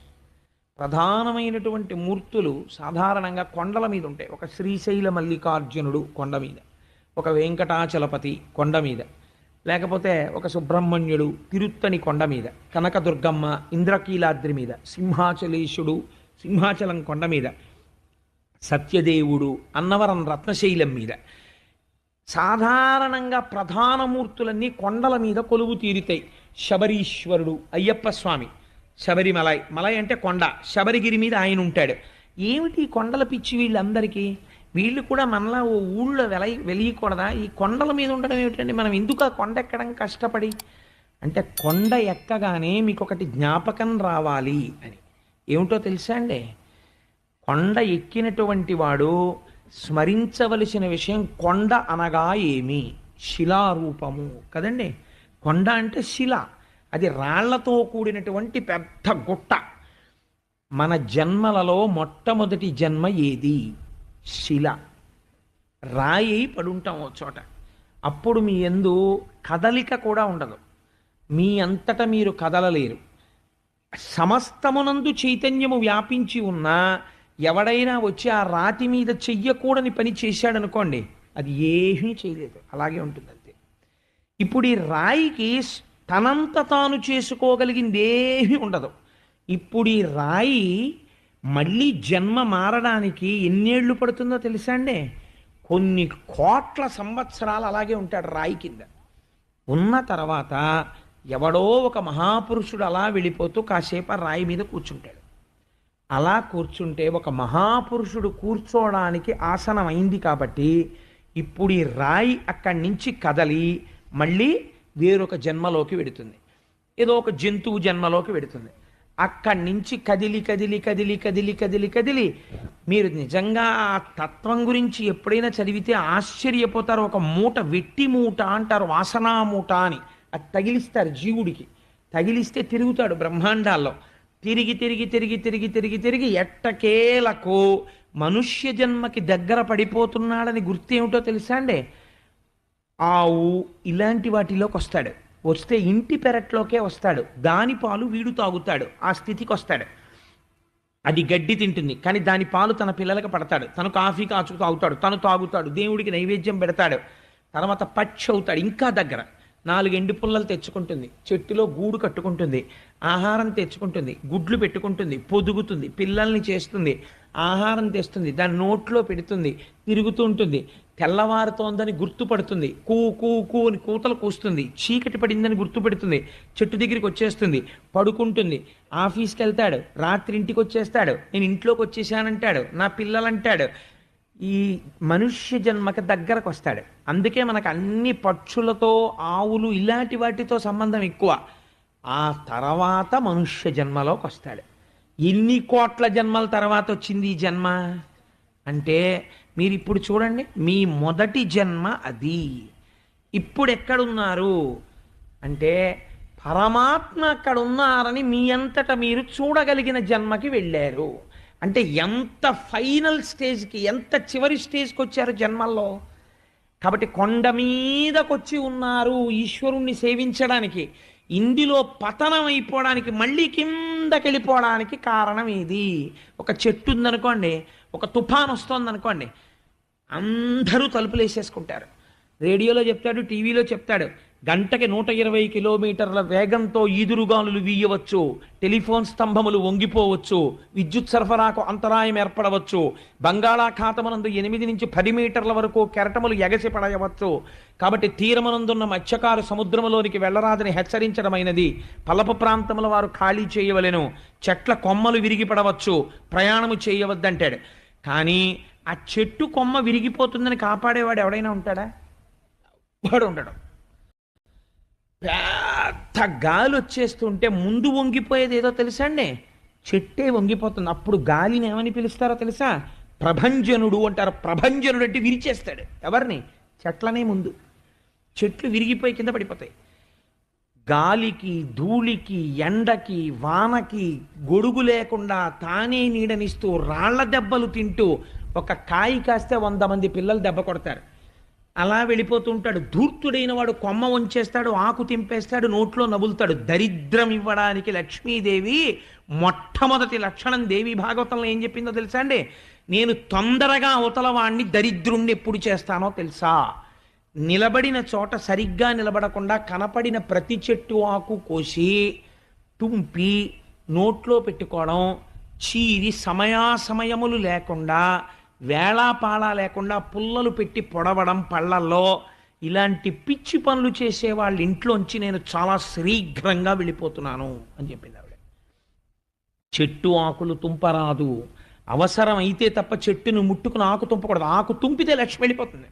ప్రధానమైనటువంటి మూర్తులు సాధారణంగా కొండల మీద ఉంటాయి. ఒక శ్రీశైల మల్లికార్జునుడు కొండ మీద, ఒక వెంకటాచలపతి కొండ మీద, లేకపోతే ఒక సుబ్రహ్మణ్యుడు తిరుత్తని కొండ మీద, కనకదుర్గమ్మ ఇంద్రకీలాద్రి మీద, సింహాచలేశుడు సింహాచలం కొండ మీద, సత్యదేవుడు అన్నవరం రత్నశైలం మీద. సాధారణంగా ప్రధాన మూర్తులన్నీ కొండల మీద కొలువు తీరుతాయి. శబరీశ్వరుడు అయ్యప్ప స్వామి శబరిమలై, మలై అంటే కొండ, శబరిగిరి మీద ఆయన ఉంటాడు. ఏమిటి ఈ కొండల పిచ్చి వీళ్ళందరికీ? వీళ్ళు కూడా మనలా ఓ ఊళ్ళో వెలియకూడదా? ఈ కొండల మీద ఉండడం ఏమిటండి? మనం ఎందుకు ఆ కొండ ఎక్కడం కష్టపడి? అంటే కొండ ఎక్కగానే మీకు ఒకటి జ్ఞాపకం రావాలి అని. ఏమిటో తెలుసా అండి? కొండ ఎక్కినటువంటి వాడు స్మరించవలసిన విషయం, కొండ అనగా ఏమి? శిలారూపము కదండి. కొండ అంటే శిల, అది రాళ్లతో కూడినటువంటి పెద్ద గుట్ట. మన జన్మలలో మొట్టమొదటి జన్మ ఏది? శిల. రాయి పడుంటాం ఓ చోట. అప్పుడు మీ యందు కదలిక కూడా ఉండదు, మీ అంతటా మీరు కదలలేరు. సమస్తమునందు చైతన్యము వ్యాపించి ఉన్నా ఎవడైనా వచ్చి ఆ రాతి మీద చెయ్యకూడని పని చేశాడనుకోండి, అది ఏమీ చేయలేదు, అలాగే ఉంటుంది అంతే. ఇప్పుడు ఈ రాయికి తనంత తాను చేసుకోగలిగింది ఏమీ ఉండదు. ఇప్పుడు ఈ రాయి మళ్ళీ జన్మ మారడానికి ఎన్నేళ్ళు పడుతుందో తెలుసా అండి? కొన్ని కోట్ల సంవత్సరాలు అలాగే ఉంటాడు రాయి కింద. ఉన్న తర్వాత ఎవడో ఒక మహాపురుషుడు అలా వెళ్ళిపోతూ కాసేపు ఆ రాయి మీద కూర్చుంటాడు. అలా కూర్చుంటే ఒక మహాపురుషుడు కూర్చోవడానికి ఆసనం అయింది కాబట్టి ఇప్పుడు ఈ రాయి అక్కడి నుంచి కదలి మళ్ళీ వేరొక జన్మలోకి వెడుతుంది, ఏదో ఒక జంతువు జన్మలోకి వెడుతుంది. అక్కడి నుంచి కదిలి కదిలి కదిలి కదిలి కదిలి కదిలి మీరు నిజంగా ఆ తత్వం గురించి ఎప్పుడైనా చదివితే ఆశ్చర్యపోతారు. ఒక మూట, వెట్టి మూట అంటారు, వాసనా మూట అని. అది తగిలిస్తారు జీవుడికి, తగిలిస్తే తిరుగుతాడు బ్రహ్మాండాల్లో. తిరిగి తిరిగి తిరిగి తిరిగి తిరిగి తిరిగి ఎట్టకేలకు మనుష్య జన్మకి దగ్గర పడిపోతున్నాడని గుర్తేమిటో తెలుసా అండి? ఆవు ఇలాంటి వాటిలోకి వస్తాడు. వస్తే ఇంటి పెరట్లోకే వస్తాడు, దాని పాలు వీడు తాగుతాడు, ఆ స్థితికి వస్తాడు. అది గడ్డి తింటుంది కానీ దాని పాలు తన పిల్లలకు పడతాడు, తను కాఫీ కాచుకు తాగుతాడు, తను తాగుతాడు, దేవుడికి నైవేద్యం పెడతాడు. తర్వాత పక్షి అవుతాడు, ఇంకా దగ్గర 4 ఎండు పుల్లలు తెచ్చుకుంటుంది, చెట్టులో గూడు కట్టుకుంటుంది, ఆహారం తెచ్చుకుంటుంది, గుడ్లు పెట్టుకుంటుంది, పొదుగుతుంది, పిల్లల్ని చేస్తుంది, ఆహారం తెస్తుంది, దాని నోట్లో పెడుతుంది, తిరుగుతూ ఉంటుంది. తెల్లవారుతోందని గుర్తుపడుతుంది, కూ కూ కూ అని కూతలు కూస్తుంది, చీకటి పడిందని గుర్తుపెడుతుంది, చెట్టు దగ్గరికి వచ్చేస్తుంది, పడుకుంటుంది. ఆఫీస్కి వెళ్తాడు, రాత్రి ఇంటికి వచ్చేస్తాడు, నేను ఇంట్లోకి వచ్చేసానంటాడు, నా పిల్లలంటాడు. ఈ మనుష్య జన్మకి దగ్గరకు వస్తాడు. అందుకే మనకు అన్ని పక్షులతో, ఆవులు ఇలాంటి వాటితో సంబంధం ఎక్కువ. ఆ తర్వాత మనుష్య జన్మలోకి వస్తాడు. ఎన్ని కోట్ల జన్మల తర్వాత వచ్చింది ఈ జన్మ అంటే, మీరు ఇప్పుడు చూడండి, మీ మొదటి జన్మ అది. ఇప్పుడు ఎక్కడున్నారు అంటే పరమాత్మ అక్కడ ఉన్నారని మీ అంతటా మీరు చూడగలిగిన జన్మకి వెళ్ళారు. అంటే ఎంత ఫైనల్ స్టేజ్కి, ఎంత చివరి స్టేజ్కి వచ్చారు జన్మల్లో. కాబట్టి కొండ మీదకొచ్చి ఉన్నారు ఈశ్వరుణ్ణి సేవించడానికి. ఇందులో పతనం అయిపోవడానికి, మళ్ళీ కిందకి వెళ్ళిపోవడానికి కారణం ఇది. ఒక చెట్టు ఉందనుకోండి, ఒక తుఫాన్ వస్తుందనుకోండి, అందరూ తలుపులు వేసేసుకుంటారు. రేడియోలో చెప్తాడు, టీవీలో చెప్తాడు, గంటకి 120 కిలోమీటర్ల వేగంతో ఈదురుగాలులు వీయవచ్చు, టెలిఫోన్ స్తంభములు వంగిపోవచ్చు, విద్యుత్ సరఫరాకు అంతరాయం ఏర్పడవచ్చు, బంగాళాఖాతమునందు 8 నుంచి 10 మీటర్ల వరకు కెరటములు ఎగసి పడవచ్చు. కాబట్టి తీరమునందున్న మత్స్యకారు సముద్రములోనికి వెళ్ళరాదని హెచ్చరించడమైనది. పల్లపు ప్రాంతముల వారు ఖాళీ చేయవలెను, చెట్ల కొమ్మలు విరిగి పడవచ్చు, ప్రయాణము చేయవద్దంటాడు. కానీ ఆ చెట్టు కొమ్మ విరిగిపోతుందని కాపాడేవాడు ఎవడైనా ఉంటాడా? వాడు ఉండడం. పెద్ద గాలి వచ్చేస్తుంటే ముందు వంగిపోయేది ఏదో తెలుసా అండి? చెట్టే వంగిపోతుంది. అప్పుడు గాలిని ఏమని పిలుస్తారో తెలుసా? ప్రభంజనుడు అంటారు. ప్రభంజనుడు అంటే విరిచేస్తాడు ఎవరిని? చెట్లనే. ముందు చెట్లు విరిగిపోయి కింద పడిపోతాయి. గాలికి, ధూళికి, ఎండకి, వానకి గొడుగు లేకుండా తానే నీడనిస్తూ రాళ్ల దెబ్బలు తింటూ ఒక కాయి కాస్తే 100 మంది పిల్లలు దెబ్బ కొడతారు. అలా వెళ్ళిపోతూ ఉంటాడు. ధూర్తుడైన వాడు కొమ్మ వంచేస్తాడు, ఆకు తింపేస్తాడు, నోట్లో నవ్వులుతాడు. దరిద్రం ఇవ్వడానికి లక్ష్మీదేవి మొట్టమొదటి లక్షణం దేవి భాగవతంలో ఏం చెప్పిందో తెలుసా అండి? నేను తొందరగా అవతల వాణ్ణి దరిద్రుణ్ణి ఎప్పుడు చేస్తానో తెలుసా? నిలబడిన చోట సరిగ్గా నిలబడకుండా కనపడిన ప్రతి చెట్టు ఆకు కోసి తుంపి నోట్లో పెట్టుకోవడం, చీరి సమయాసమయములు లేకుండా, వేళాపాళా లేకుండా పుల్లలు పెట్టి పొడవడం పళ్ళల్లో, ఇలాంటి పిచ్చి పనులు చేసే వాళ్ళ ఇంట్లోంచి నేను చాలా శీఘ్రంగా వెళ్ళిపోతున్నాను అని చెప్పింది ఆవిడ. చెట్టు ఆకులు తుంపరాదు, అవసరం అయితే తప్ప చెట్టును ముట్టుకుని ఆకు తుంపకూడదు. ఆకు తుంపితే లక్ష్మి వెళ్ళిపోతుంది.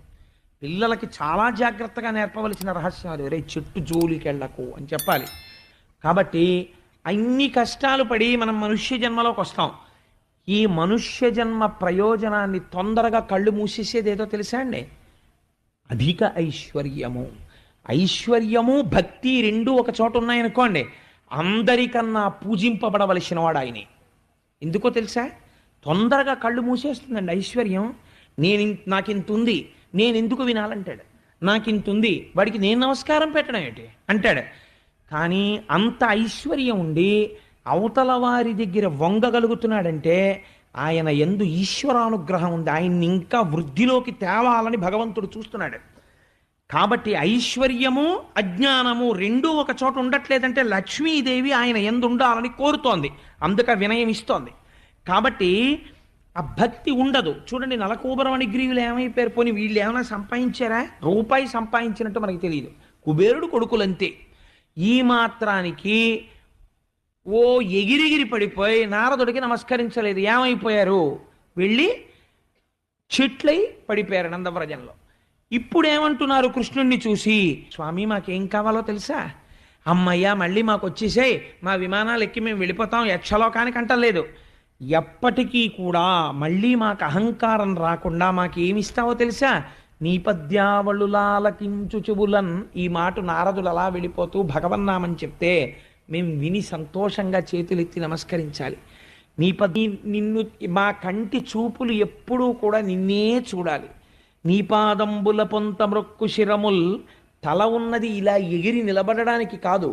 పిల్లలకి చాలా జాగ్రత్తగా నేర్పవలసిన రహస్యం అది. రే చెట్టు జోలికి వెళ్ళకు అని చెప్పాలి. కాబట్టి అన్ని కష్టాలు పడి మనం మనుష్య జన్మలోకి వస్తాం. ఈ మనుష్య జన్మ ప్రయోజనాన్ని తొందరగా కళ్ళు మూసేసేది ఏదో తెలుసా అండి? అధిక ఐశ్వర్యము. ఐశ్వర్యము భక్తి రెండూ ఒక చోట ఉన్నాయనుకోండి, అందరికన్నా పూజింపబడవలసిన వాడు ఆయనే. ఎందుకో తెలుసా? తొందరగా కళ్ళు మూసేస్తుందండి ఐశ్వర్యం. నాకింత ఉంది, నేను ఎందుకు వినాలంటాడు. నాకింత ఉంది, వాడికి నేను నమస్కారం పెట్టడం ఏంటి అంటాడు. కానీ అంత ఐశ్వర్యం ఉండి అవతల వారి దగ్గర వంగగలుగుతున్నాడంటే ఆయన యందు ఈశ్వరానుగ్రహం ఉంది. ఆయన్ని ఇంకా వృద్ధిలోకి తేవాలని భగవంతుడు చూస్తున్నాడు. కాబట్టి ఐశ్వర్యము అజ్ఞానము రెండూ ఒక చోట ఉండట్లేదంటే లక్ష్మీదేవి ఆయన యందు ఉండాలని కోరుతోంది, అందుక వినయం ఇస్తోంది. కాబట్టి ఆ భక్తి ఉండదు. చూడండి, నలకూబరమణి గ్రీవులు ఏమైపోయారు? పోనీ వీళ్ళు ఏమైనా సంపాదించారా? రూపాయి సంపాదించినట్టు మనకి తెలియదు. కుబేరుడు కొడుకులంతే. ఈ మాత్రానికి ఓ ఎగిరిగిరి పడిపోయి నారదుడికి నమస్కరించలేదు. ఏమైపోయారు? వెళ్ళి చెట్లై పడిపోయారు నందవ్రజంలో. ఇప్పుడు ఏమంటున్నారు కృష్ణుణ్ణి చూసి? స్వామి మాకేం కావాలో తెలుసా? అమ్మయ్య మళ్ళీ మాకు వచ్చేసాయి, మా విమానాలు ఎక్కి మేము వెళ్ళిపోతాం యక్షలోకానికి అంటలేదు. ఎప్పటికీ కూడా మళ్ళీ మాకు అహంకారం రాకుండా మాకేమిస్తావో తెలుసా? నీ పద్యావళులాలకించు చెవులన్. ఈ మాట నారదుడు అలా వెళ్ళిపోతూ భగవన్నామని చెప్తే మేము విని సంతోషంగా చేతులెత్తి నమస్కరించాలి. నిన్ను మా కంటి చూపులు ఎప్పుడూ కూడా నిన్నే చూడాలి. నీ పాదంబుల పొంత మ్రొక్కు శిరముల్. తల ఉన్నది ఇలా ఎగిరి నిలబడడానికి కాదు,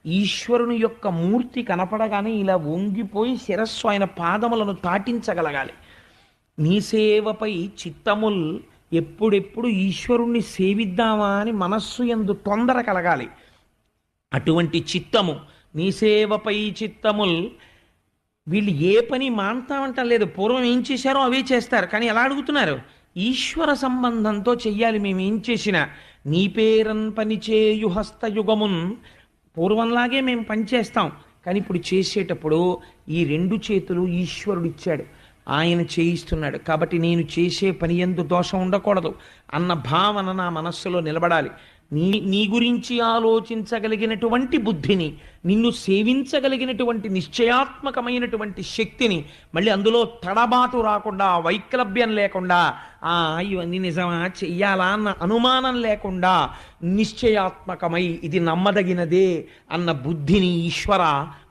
ఈశ్వరుని యొక్క మూర్తి కనపడగానే ఇలా వంగిపోయి శిరస్సు ఆయన పాదములను తాటించగలగాలి. నీ సేవపై చిత్తముల్. ఎప్పుడెప్పుడు ఈశ్వరుణ్ణి సేవిద్దామా అని మనస్సు యందు తొందర కలగాలి. అటువంటి చిత్తము, నీ సేవపై చిత్తముల్. వీళ్ళు ఏ పని మాంతామంటం లేదు. పూర్వం ఏం చేశారో అవే చేస్తారు. కానీ ఎలా అడుగుతున్నారు? ఈశ్వర సంబంధంతో చెయ్యాలి. మేము ఏం చేసినా నీ పేరన్ పనిచేయు హస్తయుగమున్. పూర్వంలాగే మేము పనిచేస్తాం. కానీ ఇప్పుడు చేసేటప్పుడు ఈ రెండు చేతులు ఈశ్వరుడు ఇచ్చాడు, ఆయన చేయిస్తున్నాడు. కాబట్టి నేను చేసే పని యందు దోషం ఉండకూడదు అన్న భావన నా మనస్సులో నిలబడాలి. నీ గురించి ఆలోచించగలిగినటువంటి బుద్ధిని, నిన్ను సేవించగలిగినటువంటి నిశ్చయాత్మకమైనటువంటి శక్తిని, మళ్ళీ అందులో తడబాటు రాకుండా, వైక్లభ్యం లేకుండా, ఇవన్నీ నిజమా చెయ్యాలా అన్న అనుమానం లేకుండా నిశ్చయాత్మకమై ఇది నమ్మదగినదే అన్న బుద్ధిని ఈశ్వర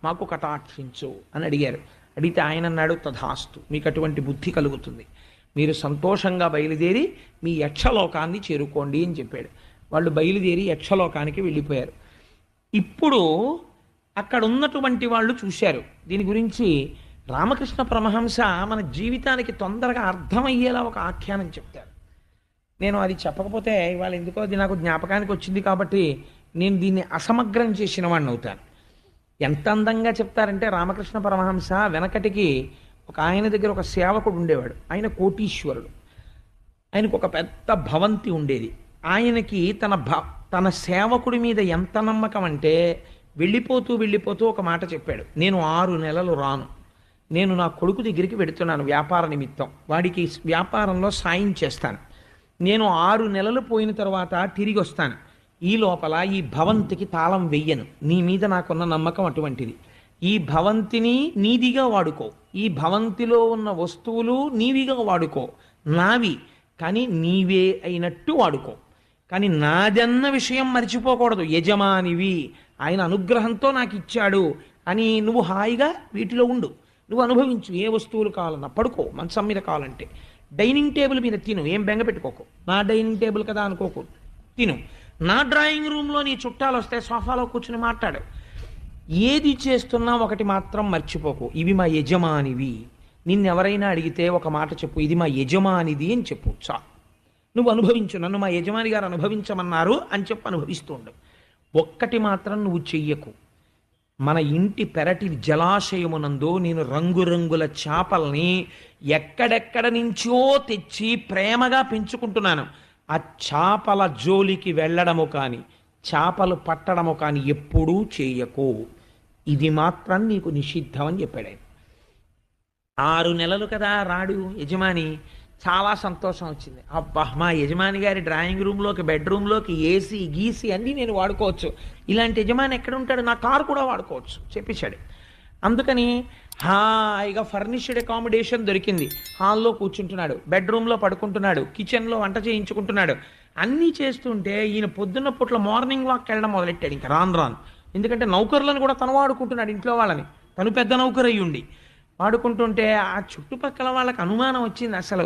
మాకు కటాక్షించు అని అడిగారు. అడిగితే ఆయన అన్నాడు, తథాస్తు, మీకు అటువంటి బుద్ధి కలుగుతుంది. మీరు సంతోషంగా బయలుదేరి మీ యక్షలోకాన్ని చేరుకోండి అని చెప్పాడు. వాళ్ళు బయలుదేరి యక్షలోకానికి వెళ్ళిపోయారు. ఇప్పుడు అక్కడ ఉన్నటువంటి వాళ్ళు చూశారు. దీని గురించి రామకృష్ణ పరమహంస మన జీవితానికి తొందరగా అర్థమయ్యేలా ఒక ఆఖ్యానం చెప్తారు. నేను అది చెప్పకపోతే ఇవాళ ఎందుకో అది నాకు జ్ఞాపకానికి వచ్చింది కాబట్టి నేను దీన్ని అసమగ్రం చేసిన వాడిని అవుతాను. ఎంత అందంగా చెప్తారంటే రామకృష్ణ పరమహంస వెనకటికి ఒక ఆయన దగ్గర ఒక సేవకుడు ఉండేవాడు. ఆయన కోటీశ్వరుడు. ఆయనకు ఒక పెద్ద భవంతి ఉండేది. ఆయనకి తన సేవకుడి మీద ఎంత నమ్మకం అంటే వెళ్ళిపోతూ ఒక మాట చెప్పాడు. నేను 6 నెలలు రాను, నేను నా కొడుకు దగ్గరికి వెడుతున్నాను వ్యాపార నిమిత్తం, వాడికి వ్యాపారంలో సాయం చేస్తాను. నేను 6 నెలలు పోయిన తర్వాత తిరిగి వస్తాను. ఈ లోపల ఈ భవంతికి తాళం వెయ్యను. నీ మీద నాకున్న నమ్మకం అటువంటిది. ఈ భవంతిని నీదిగా వాడుకో, ఈ భవంతిలో ఉన్న వస్తువులు నీవిగా వాడుకో, నావి కానీ నీవే అయినట్టు వాడుకో. కానీ నాదన్న విషయం మర్చిపోకూడదు. యజమానివి, ఆయన అనుగ్రహంతో నాకు ఇచ్చాడు అని నువ్వు హాయిగా వీటిలో ఉండు, నువ్వు అనుభవించు. ఏ వస్తువులు కావాలన్నా పడుకో, మంచం మీద కావాలంటే డైనింగ్ టేబుల్ మీద తిను, ఏం బెంగ పెట్టుకోకు. నా డైనింగ్ టేబుల్ కదా అనుకోకు, తిను. నా డ్రాయింగ్ రూమ్లో నీ చుట్టాలు వస్తే సోఫాలో కూర్చుని మాట్లాడు. ఏది చేస్తున్నా ఒకటి మాత్రం మర్చిపోకు, ఇవి మా యజమానివి. నిన్నెవరైనా అడిగితే ఒక మాట చెప్పు, ఇది మా యజమానిది అని చెప్పు. నువ్వు అనుభవించు, నన్ను మా యజమాని గారు అనుభవించమన్నారు అని చెప్పి అనుభవిస్తూ ఉండు. ఒక్కటి మాత్రం నువ్వు చెయ్యకు, మన ఇంటి పెరటి జలాశయమునందు నేను రంగురంగుల చేపల్ని ఎక్కడెక్కడ నుంచో తెచ్చి ప్రేమగా పెంచుకుంటున్నాను. ఆ చేపల జోలికి వెళ్ళడము కానీ చేపలు పట్టడము కానీ ఎప్పుడూ చేయకు, ఇది మాత్రం నీకు నిషిద్ధం అని చెప్పాడు ఆయన. 6 నెలలు కదా రాడు యజమాని. చాలా సంతోషం వచ్చింది. అబ్బా, మా యజమాని గారి డ్రాయింగ్ రూమ్లోకి, బెడ్రూమ్లోకి ఏసీ గీసీ అన్నీ నేను వాడుకోవచ్చు. ఇలాంటి యజమాని ఎక్కడ ఉంటాడు? నా కారు కూడా వాడుకోవచ్చు చెప్పేశాడు. అందుకని హాయిగా ఫర్నిష్డ్ అకామిడేషన్ దొరికింది. హాల్లో కూర్చుంటున్నాడు, బెడ్రూమ్లో పడుకుంటున్నాడు, కిచెన్లో వంట చేయించుకుంటున్నాడు. అన్నీ చేస్తుంటే ఈయన పొద్దున్న పూట్ల మార్నింగ్ వాక్కి వెళ్ళడం మొదలెట్టాడు. ఇంకా రాను. ఎందుకంటే నౌకర్లను కూడా తను వాడుకుంటున్నాడు, ఇంట్లో వాళ్ళని. తను పెద్ద నౌకరు అయ్యుండి వాడుకుంటుంటే ఆ చుట్టుపక్కల వాళ్ళకి అనుమానం వచ్చింది. అసలు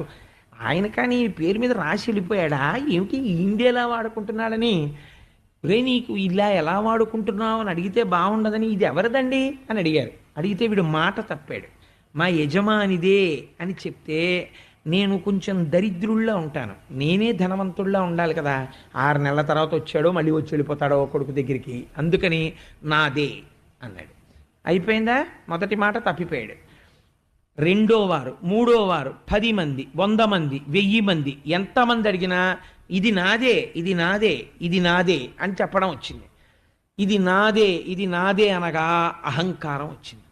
ఆయన కానీ ఈ పేరు మీద రాసి వెళ్ళిపోయాడా ఏమిటి, ఇండియాలా వాడుకుంటున్నాడని. రే, నీకు ఇలా ఎలా వాడుకుంటున్నావు అని అడిగితే బాగుండదని, ఇది ఎవరిదండి అని అడిగారు. అడిగితే వీడు మాట తప్పాడు. మా యజమానిదే అని చెప్తే, నేను కొంచెం దరిద్రుల్లా ఉంటాను, నేనే ధనవంతుల్లా ఉండాలి కదా. 6 నెలల తర్వాత వచ్చాడో మళ్ళీ వచ్చి వెళ్ళిపోతాడో కొడుకు దగ్గరికి, అందుకని నాదే అన్నాడు. అయిపోయిందా? మొదటి మాట తప్పిపోయాడు. 2వ వారు, 3వ వారు, 10 మంది, 100 మంది, 1000 మంది, ఎంతమంది అడిగినా ఇది నాదే, ఇది నాదే, ఇది నాదే అని చెప్పడం వచ్చింది. ఇది నాదే, ఇది నాదే అనగా అహంకారం వచ్చింది.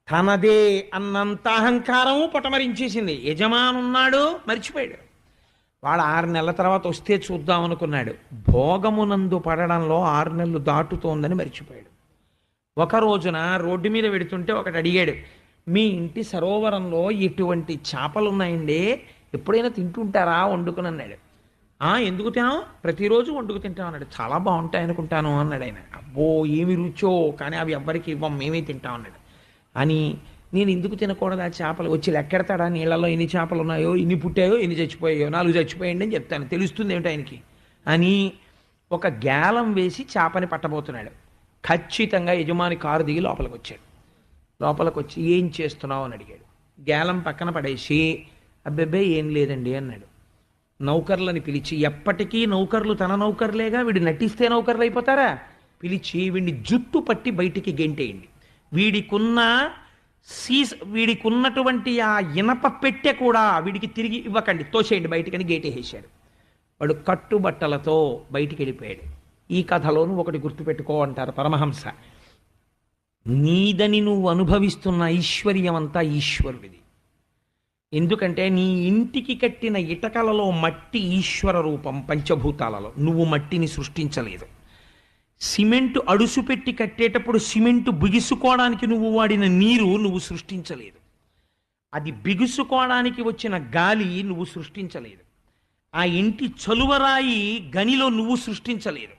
తనదే అన్నంత అహంకారము పొటమరించేసింది. యజమానున్నాడు, మర్చిపోయాడు. వాడు 6 నెలల తర్వాత వస్తే చూద్దాం అనుకున్నాడు. భోగమునందు పడడంలో 6 నెలలు దాటుతోందని మర్చిపోయాడు. ఒక రోజున రోడ్డు మీద వెడుతుంటే ఒకటి అడిగాడు, మీ ఇంటి సరోవరంలో ఎటువంటి చేపలు ఉన్నాయండి, ఎప్పుడైనా తింటుంటారా వండుకుని అన్నాడు. ఎందుకు తినాం, ప్రతిరోజు వండుకు తింటాం అన్నాడు. చాలా బాగుంటాయి అనుకుంటాను అన్నాడు ఆయన. అబ్బో ఏమి రుచో, కానీ అవి ఎవ్వరికి ఇవ్వం, మేమే తింటాం అన్నాడు. అని నేను ఎందుకు తినకూడదు ఆ చేపలు, వచ్చి లెక్కెడతాడా నీళ్ళలో ఎన్ని చేపలు ఉన్నాయో, ఎన్ని పుట్టాయో, ఎన్ని చచ్చిపోయాయో, 4 చచ్చిపోయండి అని చెప్తాను, తెలుస్తుంది ఏమిటి ఆయనకి అని ఒక గ్యాలం వేసి చేపని పట్టబోతున్నాడు. ఖచ్చితంగా యజమాని కారు దిగి లోపలికి వచ్చాడు. లోపలికి వచ్చి ఏం చేస్తున్నావు అని అడిగాడు. గ్యాలం పక్కన పడేసి అబ్బెబ్బే ఏం లేదండి అన్నాడు. నౌకర్లని పిలిచి, ఎప్పటికీ నౌకర్లు తన నౌకర్లేగా, వీడు నటిస్తే నౌకర్లు అయిపోతారా, పిలిచి వీడిని జుట్టు పట్టి బయటికి గెంటేయండి, వీడికి ఉన్నటువంటి ఆ ఇనప పెట్టె కూడా వీడికి తిరిగి ఇవ్వకండి, తోసేయండి బయటికని గేటేసేశాడు. వాడు కట్టుబట్టలతో బయటికి వెళ్ళిపోయాడు. ఈ కథలోను ఒకటి గుర్తుపెట్టుకో అంటారు పరమహంస, నీదని నువ్వు అనుభవిస్తున్న ఐశ్వర్యం అంతా ఈశ్వరుడిది. ఎందుకంటే నీ ఇంటికి కట్టిన ఇటకలలో మట్టి ఈశ్వర రూపం, పంచభూతాలలో. నువ్వు మట్టిని సృష్టించలేదు. సిమెంటు అడుసు పెట్టి కట్టేటప్పుడు సిమెంటు బిగుసుకోవడానికి నువ్వు వాడిన నీరు నువ్వు సృష్టించలేదు. అది బిగుసుకోవడానికి వచ్చిన గాలి నువ్వు సృష్టించలేదు. ఆ ఇంటి చలువరాయి గనిలో నువ్వు సృష్టించలేదు.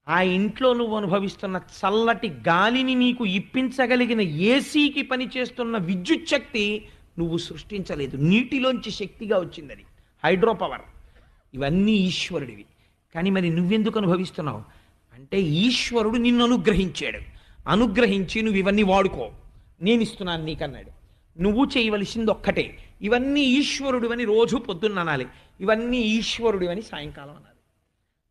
ఆ ఇంట్లో నువ్వు అనుభవిస్తున్న చల్లటి గాలిని నీకు ఇప్పించగలిగిన ఏసీకి పనిచేస్తున్న విద్యుత్ శక్తి నువ్వు సృష్టించలేదు. నీటిలోంచి శక్తిగా వచ్చింది, హైడ్రో పవర్. ఇవన్నీ ఈశ్వరుడివి. కానీ మరి నువ్వెందుకు అనుభవిస్తున్నావు అంటే, ఈశ్వరుడు నిన్ను అనుగ్రహించాడు. అనుగ్రహించి నువ్వు ఇవన్నీ వాడుకో, నేను ఇస్తున్నాను నీకన్నాడు. నువ్వు చేయవలసింది ఒక్కటే, ఇవన్నీ ఈశ్వరుడివని రోజు పొద్దున్న అనాలి, ఇవన్నీ ఈశ్వరుడివని సాయంకాలం అనాలి.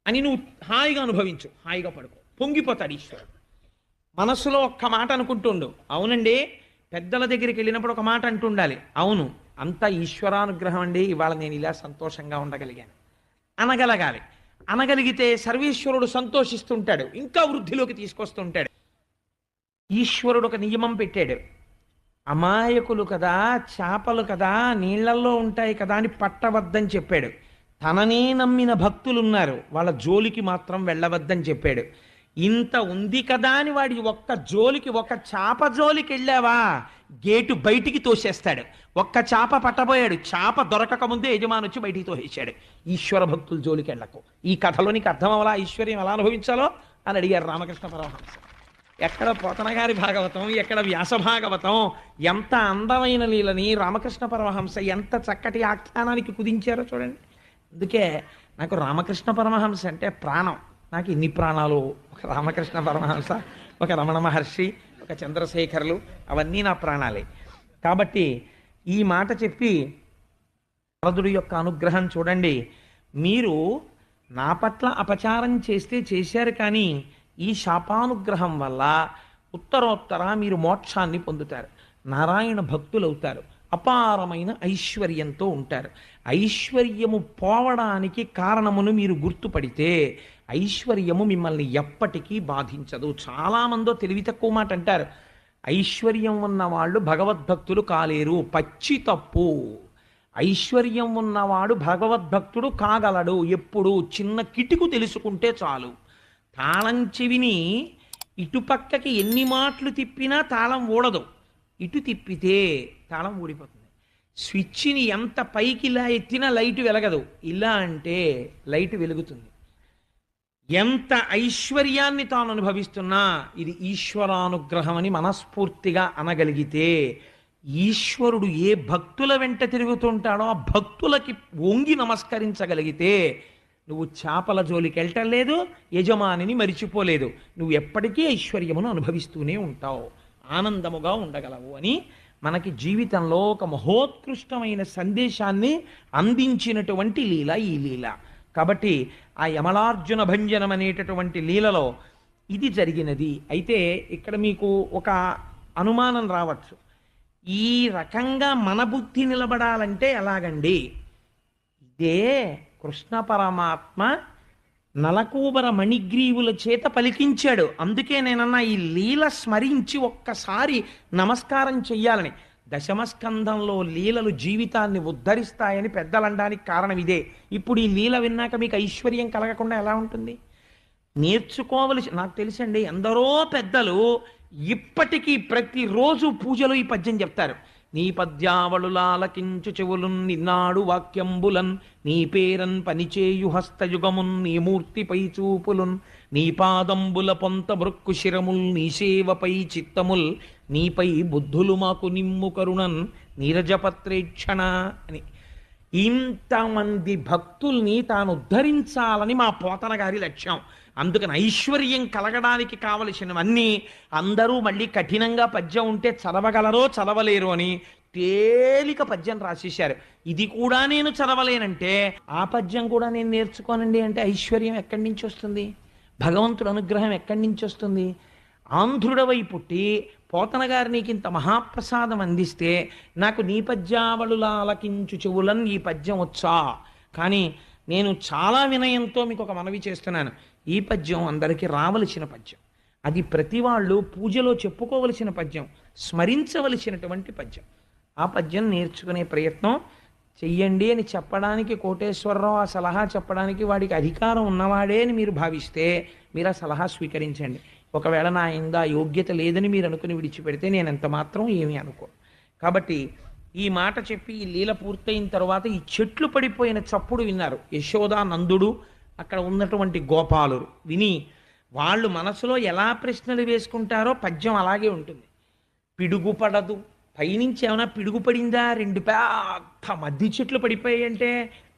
అని నువ్వు హాయిగా అనుభవించు, హాయిగా పడుకో, పొంగిపోతాడు ఈశ్వరుడు. మనస్సులో ఒక్క మాట అనుకుంటుండు, అవునండి. పెద్దల దగ్గరికి వెళ్ళినప్పుడు ఒక మాట అంటుండాలి, అవును అంతా ఈశ్వరానుగ్రహం అండి, ఇవాళ నేను ఇలా సంతోషంగా ఉండగలిగాను అనగలగాలి. అనగలిగితే సర్వేశ్వరుడు సంతోషిస్తుంటాడు, ఇంకా వృద్ధిలోకి తీసుకొస్తుంటాడు. ఈశ్వరుడు ఒక నియమం పెట్టాడు, అమాయకులు కదా, చేపలు కదా, నీళ్లలో ఉంటాయి కదా అని పట్టవద్దని చెప్పాడు. తననే నమ్మిన భక్తులున్నారు, వాళ్ళ జోలికి మాత్రం వెళ్ళవద్దని చెప్పాడు. ఇంత ఉంది కదా అని వాడి ఒక్క జోలికి, ఒక చేప జోలికి వెళ్ళావా గేటు బయటికి తోసేస్తాడు. ఒక్క చేప పట్టబోయాడు, చేప దొరకక ముందే యజమాని వచ్చి బయటికి తోసేశాడు. ఈశ్వర భక్తుల జోలికి వెళ్ళకు. ఈ కథలో నీకు అర్థం అవ్వాలా ఐశ్వర్యం ఎలా అనుభవించాలో అని అడిగారు రామకృష్ణ పరమహంస. ఎక్కడ పోతన గారి భాగవతం, ఎక్కడ వ్యాస భాగవతం, ఎంత అందమైన లీలని రామకృష్ణ పరమహంస ఎంత చక్కటి ఆఖ్యానానికి కుదించారో చూడండి. అందుకే నాకు రామకృష్ణ పరమహంస అంటే ప్రాణం. నాకు ఇన్ని ప్రాణాలు, ఒక రామకృష్ణ పరమహంస, ఒక రమణ మహర్షి, ఒక చంద్రశేఖర్లు, అవన్నీ నా ప్రాణాలే. కాబట్టి ఈ మాట చెప్పి నారదుడి యొక్క అనుగ్రహం చూడండి. మీరు నా పట్ల అపచారం చేస్తే చేశారు, కానీ ఈ శాపానుగ్రహం వల్ల ఉత్తరోత్తర మీరు మోక్షాన్ని పొందుతారు, నారాయణ భక్తులవుతారు, అపారమైన ఐశ్వర్యంతో ఉంటారు. ఐశ్వర్యము పోవడానికి కారణమును మీరు గుర్తుపడితే ఐశ్వర్యము మిమ్మల్ని ఎప్పటికీ బాధించదు. చాలామందో తెలివి తక్కువ మాట అంటారు, ఐశ్వర్యం ఉన్నవాళ్ళు భగవద్భక్తులు కాలేరు, పచ్చి తప్పు. ఐశ్వర్యం ఉన్నవాడు భగవద్భక్తుడు కాగలడు ఎప్పుడు, చిన్న కిటుకు తెలుసుకుంటే చాలు. తాళం చెవిని ఇటుపక్కకి ఎన్ని మాటలు తిప్పినా తాళం ఊడదు, ఇటు తిప్పితే తాళం ఊడిపోతుంది. స్విచ్ని ఎంత పైకి ఇలా ఎత్తినా లైట్ వెలగదు, ఇలా అంటే లైట్ వెలుగుతుంది. ఎంత ఐశ్వర్యాన్ని తాను అనుభవిస్తున్నా ఇది ఈశ్వరానుగ్రహం అని మనస్ఫూర్తిగా అనగలిగితే, ఈశ్వరుడు ఏ భక్తుల వెంట తిరుగుతుంటాడో ఆ భక్తులకి వంగి నమస్కరించగలిగితే నువ్వు చేపల జోలికి వెళ్ళటం లేదు, యజమానిని మరిచిపోలేదు, నువ్వు ఎప్పటికీ ఐశ్వర్యమును అనుభవిస్తూనే ఉంటావు, ఆనందముగా ఉండగలవు అని మనకి జీవితంలో ఒక మహోత్కృష్టమైన సందేశాన్ని అందించినటువంటి లీల ఈ లీల. కాబట్టి ఆ యమలార్జున భంజనం అనేటటువంటి లీలలో ఇది జరిగినది. అయితే ఇక్కడ మీకు ఒక అనుమానం రావచ్చు, ఈ రకంగా మన బుద్ధి నిలబడాలంటే ఎలాగండి? ఇదే కృష్ణ పరమాత్మ నలకూబర మణిగ్రీవుల చేత పలికించాడు. అందుకే నేనన్నా ఈ లీల స్మరించి ఒక్కసారి నమస్కారం చెయ్యాలని. దశమస్కంధంలో లీలలు జీవితాన్ని ఉద్ధరిస్తాయని పెద్దలండానికి కారణం ఇదే. ఇప్పుడు ఈ లీల విన్నాక మీకు ఐశ్వర్యం కలగకుండా ఎలా ఉంటుంది? నేర్చుకోవలసి, నాకు తెలుసండి ఎందరో పెద్దలు ఇప్పటికీ ప్రతిరోజు పూజలో ఈ పద్యం చెప్తారు. నీ పద్యావళులాలకించు చెవులున్ నిన్నాడు వాక్యంబులన్, నీ పేరన్ పనిచేయు హస్తయుగమున్, నీ మూర్తిపై చూపులున్, నీ పాదంబుల పొంత మృక్కు శిరముల్, నీ సేవపై చిత్తముల్, నీపై బుద్ధులు మాకు నిమ్ము కరుణన్ నీరజపత్రేక్షణ అని. ఇంతమంది భక్తుల్ని తాను ఉద్ధరించాలని మా పోతన గారి లక్ష్యం. అందుకని ఐశ్వర్యం కలగడానికి కావలసినవన్నీ అందరూ మళ్ళీ కఠినంగా పద్యం ఉంటే చదవగలరో చదవలేరు అని తేలిక పద్యం రాసేశారు. ఇది కూడా నేను చదవలేనంటే ఆ పద్యం కూడా నేను నేర్చుకోనండి అంటే ఐశ్వర్యం ఎక్కడి నుంచి వస్తుంది? భగవంతుడు అనుగ్రహం ఎక్కడి నుంచి వస్తుంది? ఆంధ్రుడవై పుట్టి పోతన గారు నీకు ఇంత మహాప్రసాదం అందిస్తే నాకు నీ పద్యావళుల ఆలకించు చెవులన్ ఈ పద్యం వచ్చా. కానీ నేను చాలా వినయంతో మీకు ఒక మనవి చేస్తున్నాను, ఈ పద్యం అందరికీ రావలసిన పద్యం, అది ప్రతి వాళ్ళు పూజలో చెప్పుకోవలసిన పద్యం, స్మరించవలసినటువంటి పద్యం. ఆ పద్యం నేర్చుకునే ప్రయత్నం చెయ్యండి అని చెప్పడానికి కోటేశ్వరరావు ఆ సలహా చెప్పడానికి వాడికి అధికారం ఉన్నవాడే అని మీరు భావిస్తే మీరు ఆ సలహా స్వీకరించండి. ఒకవేళ నా ఇందా యోగ్యత లేదని మీరు అనుకుని విడిచిపెడితే నేను ఎంత మాత్రం ఏమీ అనుకో. కాబట్టి ఈ మాట చెప్పి ఈ లీల పూర్తయిన తర్వాత ఈ చెట్లు పడిపోయిన చప్పుడు విన్నారు యశోదా నందుడు, అక్కడ ఉన్నటువంటి గోపాలురు. విని వాళ్ళు మనసులో ఎలా ప్రశ్నలు వేసుకుంటారో పద్యం అలాగే ఉంటుంది. పిడుగు పడదు, పైనుంచి ఏమైనా పిడుగు పడిందా? రెండు పెద్ద మద్ది చెట్లు పడిపోయాయి అంటే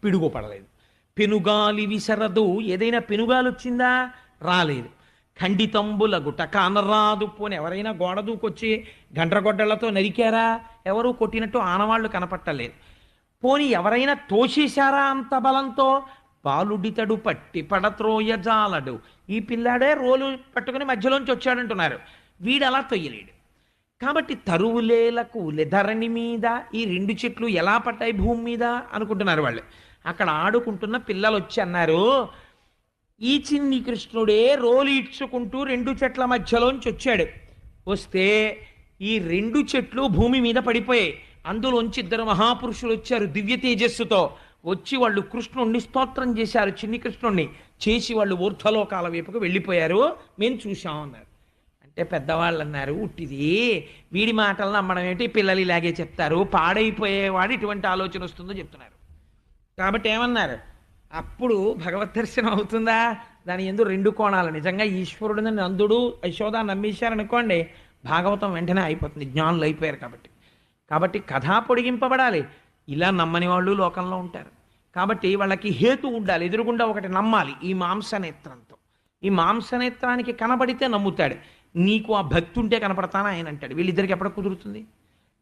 పిడుగు పడలేదు. పెనుగాలి విసరదు, ఏదైనా పెనుగాలు వచ్చిందా? రాలేదు. ఖండితంబుల గుట కానరాదు, పోని ఎవరైనా గోడ దూకొచ్చి గండ్రగొడ్డలతో నరికారా? ఎవరు కొట్టినట్టు ఆనవాళ్లు కనపట్టలేదు. పోని ఎవరైనా తోసేశారా అంత బలంతో? బాలుడితడు పట్టి పడత్రోయ జాలడు, ఈ పిల్లాడే రోలు పట్టుకుని మధ్యలోంచి వచ్చాడంటున్నారు, వీడు అలా తొయ్యలేడు. కాబట్టి తరువులేలకు లెధరణి మీద ఈ రెండు చెట్లు ఎలా పట్టాయి భూమి మీద అనుకుంటున్నారు వాళ్ళు. అక్కడ ఆడుకుంటున్న పిల్లలు వచ్చి అన్నారు, ఈ చిన్ని కృష్ణుడే రోలు ఇడ్చుకుంటూ రెండు చెట్ల మధ్యలోంచి వచ్చాడు. వస్తే ఈ రెండు చెట్లు భూమి మీద పడిపోయాయి. అందులోంచి ఇద్దరు మహాపురుషులు వచ్చారు దివ్య తేజస్సుతో. వచ్చి వాళ్ళు కృష్ణుణ్ణి స్తోత్రం చేశారు, చిన్ని కృష్ణుణ్ణి చేసి వాళ్ళు ఊర్ధ్వలోకాల వైపుకు వెళ్ళిపోయారు, మేము చూశామన్నారు. అంటే పెద్దవాళ్ళు అన్నారు, ఉట్టిది వీడి మాటలు నమ్మడం ఏంటి, పిల్లలు ఇలాగే చెప్తారు, పాడైపోయేవాడు ఇటువంటి ఆలోచన వస్తుందో చెప్తున్నారు. కాబట్టి ఏమన్నారు, అప్పుడు భగవద్ దర్శనం అవుతుందా? దాని ఎందు రెండు కోణాలు. నిజంగా ఈశ్వరుడిని నందుడు యశోద నమ్మేశారనుకోండి, భాగవతం వెంటనే అయిపోతుంది, జ్ఞానులు అయిపోయారు కాబట్టి. కాబట్టి కథ పొడిగింపబడాలి. ఇలా నమ్మని వాళ్ళు లోకంలో ఉంటారు. కాబట్టి వాళ్ళకి హేతు ఉండాలి, ఎదురుగుండా ఒకటి నమ్మాలి. ఈ మాంసనేత్రంతో, ఈ మాంసనేత్రానికి కనబడితే నమ్ముతాడు. నీకు ఆ భక్తి ఉంటే కనపడతానా ఆయన అంటాడు. వీళ్ళిద్దరికి ఎప్పుడు కుదురుతుంది?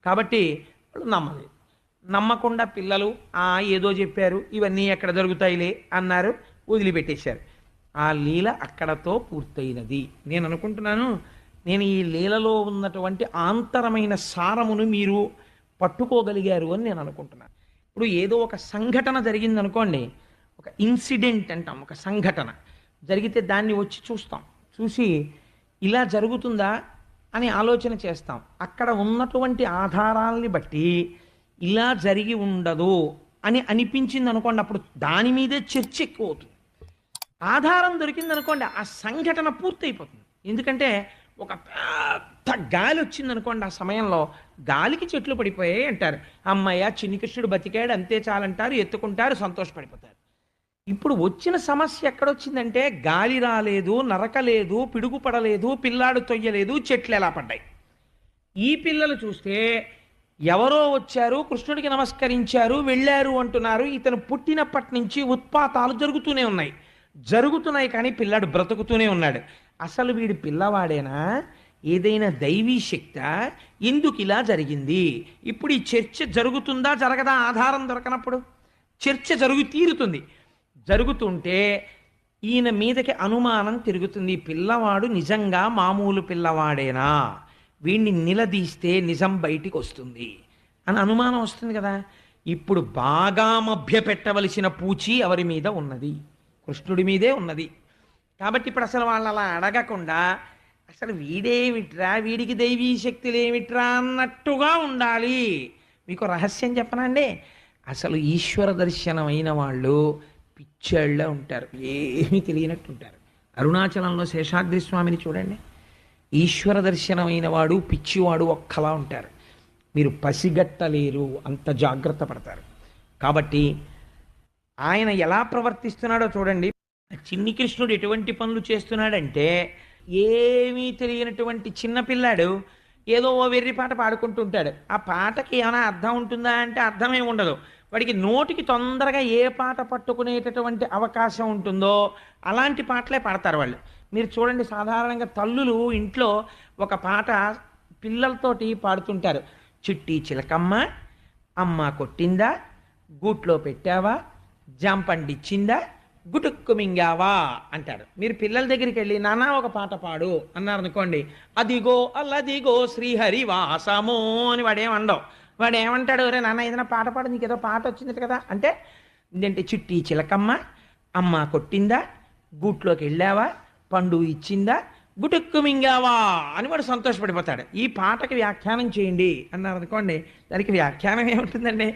కాబట్టి వాళ్ళు నమ్మలేదు. నమ్మకుండా పిల్లలు ఏదో చెప్పారు, ఇవన్నీ ఎక్కడ జరుగుతాయిలే అన్నారు, వదిలిపెట్టేశారు. ఆ లీల అక్కడతో పూర్తయినది. నేను అనుకుంటున్నాను, నేను ఈ లీలలో ఉన్నటువంటి ఆంతరమైన సారమును మీరు పట్టుకోగలిగారు అని నేను అనుకుంటున్నాను. ఇప్పుడు ఏదో ఒక సంఘటన జరిగిందనుకోండి, ఒక ఇన్సిడెంట్ అంటాం, ఒక సంఘటన జరిగితే దాన్ని వచ్చి చూస్తాం. చూసి ఇలా జరుగుతుందా అని ఆలోచన చేస్తాం. అక్కడ ఉన్నటువంటి ఆధారాలని బట్టి ఇలా జరిగి ఉండదు అని అనిపించింది అనుకోండి, అప్పుడు దాని మీదే చర్చ ఎక్కువ అవుతుంది. ఆధారం దొరికింది అనుకోండి, ఆ సంఘటన పూర్తయిపోతుంది. ఎందుకంటే ఒక పెద్ద గాలి వచ్చింది అనుకోండి, ఆ సమయంలో గాలికి చెట్లు పడిపోయాయి అంటారు, అమ్మయ్య చిన్ని కృష్ణుడు బతికాడు అంతే చాలంటారు, ఎత్తుకుంటారు, సంతోషపడిపోతారు. ఇప్పుడు వచ్చిన సమస్య ఎక్కడొచ్చిందంటే గాలి రాలేదు, నరకలేదు, పిడుగు పడలేదు, పిల్లాడు తొయ్యలేదు, చెట్లు ఎలా పడ్డాయి. ఈ పిల్లలు చూస్తే ఎవరో వచ్చారు, కృష్ణుడికి నమస్కరించారు, వెళ్ళారు అంటున్నారు. ఇతను పుట్టినప్పటి నుంచి ఉత్పాతాలు జరుగుతున్నాయి కానీ పిల్లాడు బ్రతుకుతూనే ఉన్నాడు. అసలు వీడి పిల్లవాడేనా, ఏదైనా దైవీ శక్త, ఎందుకు ఇలా జరిగింది? ఇప్పుడు ఈ చర్చ జరుగుతుందా జరగదా? ఆధారం దొరకనప్పుడు చర్చ తీరుతుంది. జరుగుతుంటే ఈయన మీదకి అనుమానం తిరుగుతుంది, పిల్లవాడు నిజంగా మామూలు పిల్లవాడేనా, వీడిని నిలదీస్తే నిజం బయటికి వస్తుంది అని అనుమానం వస్తుంది కదా. ఇప్పుడు బాగా మభ్య పెట్టవలసిన పూచి ఎవరి మీద ఉన్నది? కృష్ణుడి మీదే ఉన్నది. కాబట్టి ఇప్పుడు అసలు వాళ్ళు అలా అడగకుండా అసలు వీడేమిట్రా, వీడికి దైవీ శక్తులు ఏమిట్రా అన్నట్టుగా ఉండాలి. మీకు రహస్యం చెప్పనండి, అసలు ఈశ్వర దర్శనం అయిన వాళ్ళు పిచ్చేళ్ళ ఉంటారు, ఏమీ తెలియనట్టు ఉంటారు. అరుణాచలంలో శేషాద్రి స్వామిని చూడండి, ఈశ్వర దర్శనమైన వాడు పిచ్చివాడు ఒక్కలా ఉంటారు. మీరు పసిగట్టలేరు, అంత జాగ్రత్త పడతారు. కాబట్టి ఆయన ఎలా ప్రవర్తిస్తున్నాడో చూడండి. చిన్ని కృష్ణుడు ఎటువంటి పనులు చేస్తున్నాడంటే, ఏమీ తెలియనటువంటి చిన్నపిల్లాడు ఏదో ఓ వెర్రి పాట పాడుకుంటుంటాడు. ఆ పాటకి ఏమైనా అర్థం ఉంటుందా అంటే అర్థమేమి ఉండదు. వాడికి నోటికి తొందరగా ఏ పాట పట్టుకునేటటువంటి అవకాశం ఉంటుందో అలాంటి పాటలే పాడతారు వాళ్ళు. మీరు చూడండి, సాధారణంగా తల్లులు ఇంట్లో ఒక పాట పిల్లలతోటి పాడుతుంటారు. చిట్టి చిలకమ్మ అమ్మ కొట్టిందా, గూట్లో పెట్టావా, జాంపండిచ్చిందా, గుటుక్కు మింగావా అంటారు. మీరు పిల్లల దగ్గరికి వెళ్ళి నాన్న ఒక పాట పాడు అన్నారు అనుకోండి, అదిగో అల్లదిగో శ్రీహరివాసమో అని వాడేమండవు. వాడు ఏమంటాడు, రే నాన్న ఏదైనా పాట పాడు, నీకు ఏదో పాట వచ్చింది కదా అంటే, ఏంటంటే చిట్టి చిలకమ్మ అమ్మ కొట్టిందా, గూట్లోకి వెళ్ళావా, పండు ఇచ్చిందా, గుటుక్కు మింగావా అని వాడు సంతోషపడిపోతాడు. ఈ పాటకి వ్యాఖ్యానం చేయండి అన్నారు అనుకోండి, దానికి వ్యాఖ్యానం ఏముంటుందండి?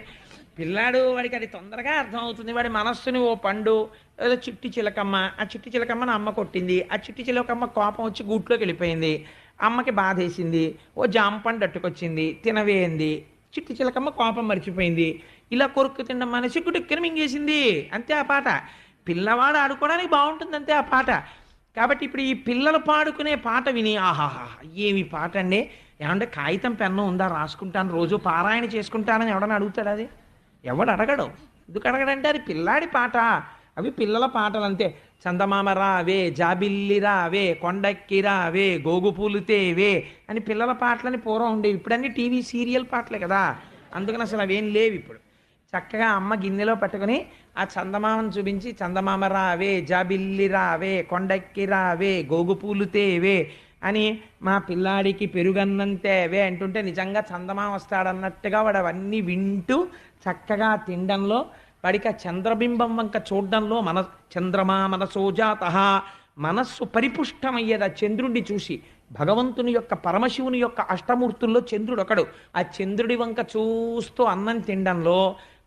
పిల్లాడు వాడికి అది తొందరగా అర్థం అవుతుంది. వాడి మనస్సుని ఓ పండు, ఏదో చిట్టి చిలకమ్మ, ఆ చిట్టి చిలకమ్మని అమ్మ కొట్టింది, ఆ చిట్టి చిలకమ్మ కోపం వచ్చి గూట్లోకి వెళ్ళిపోయింది, అమ్మకి బాధేసింది, ఓ జాంపండు అట్టుకొచ్చింది, తినవేయింది, చిట్టి చిలకమ్మ కోపం మర్చిపోయింది, ఇలా కొరుక్కు తినడం అనేసి గుటుక్కని మింగేసింది, అంతే ఆ పాట. పిల్లవాడు ఆడుకోవడానికి బాగుంటుంది అంతే ఆ పాట. కాబట్టి ఇప్పుడు ఈ పిల్లలు పాడుకునే పాట విని ఆహాహా ఏమి పాట అండి, ఏమంటే కాగితం పెన్ను ఉందా, రాసుకుంటాను, రోజు పారాయణ చేసుకుంటానని ఎవడని అడుగుతాడు? అది ఎవడు అడగడు. ఎందుకు అడగడంటే అది పిల్లాడి పాట, అవి పిల్లల పాటలు అంతే. చందమామ రావే, జాబిల్లి రావే, కొండక్కి రావే, గోగు తేవే అని పిల్లల పాటలని పూర్వం ఉండేవి. ఇప్పుడన్నీ టీవీ సీరియల్ పాటలే కదా, అందుకని అసలు అవేం లేవు. ఇప్పుడు చక్కగా అమ్మ గిన్నెలో పెట్టుకుని ఆ చందమామను చూపించి, చందమామ రావే, జాబిల్లి రావే, కొండక్కి రావే, గోగు తేవే అని మా పిల్లాడికి పెరుగన్నం తేవే అంటుంటే నిజంగా చందమామ వస్తాడన్నట్టుగా వాడు అవన్నీ వింటూ చక్కగా తినడంలో, వాడికి ఆ చంద్రబింబం వంక చూడడంలో చంద్రమా మనసోజాత, మనస్సు పరిపుష్టమయ్యేది ఆ చంద్రుడిని చూసి. భగవంతుని యొక్క, పరమశివుని యొక్క అష్టమూర్తుల్లో చంద్రుడు ఒకడు. ఆ చంద్రుడి వంక చూస్తూ అన్నం తినడంలో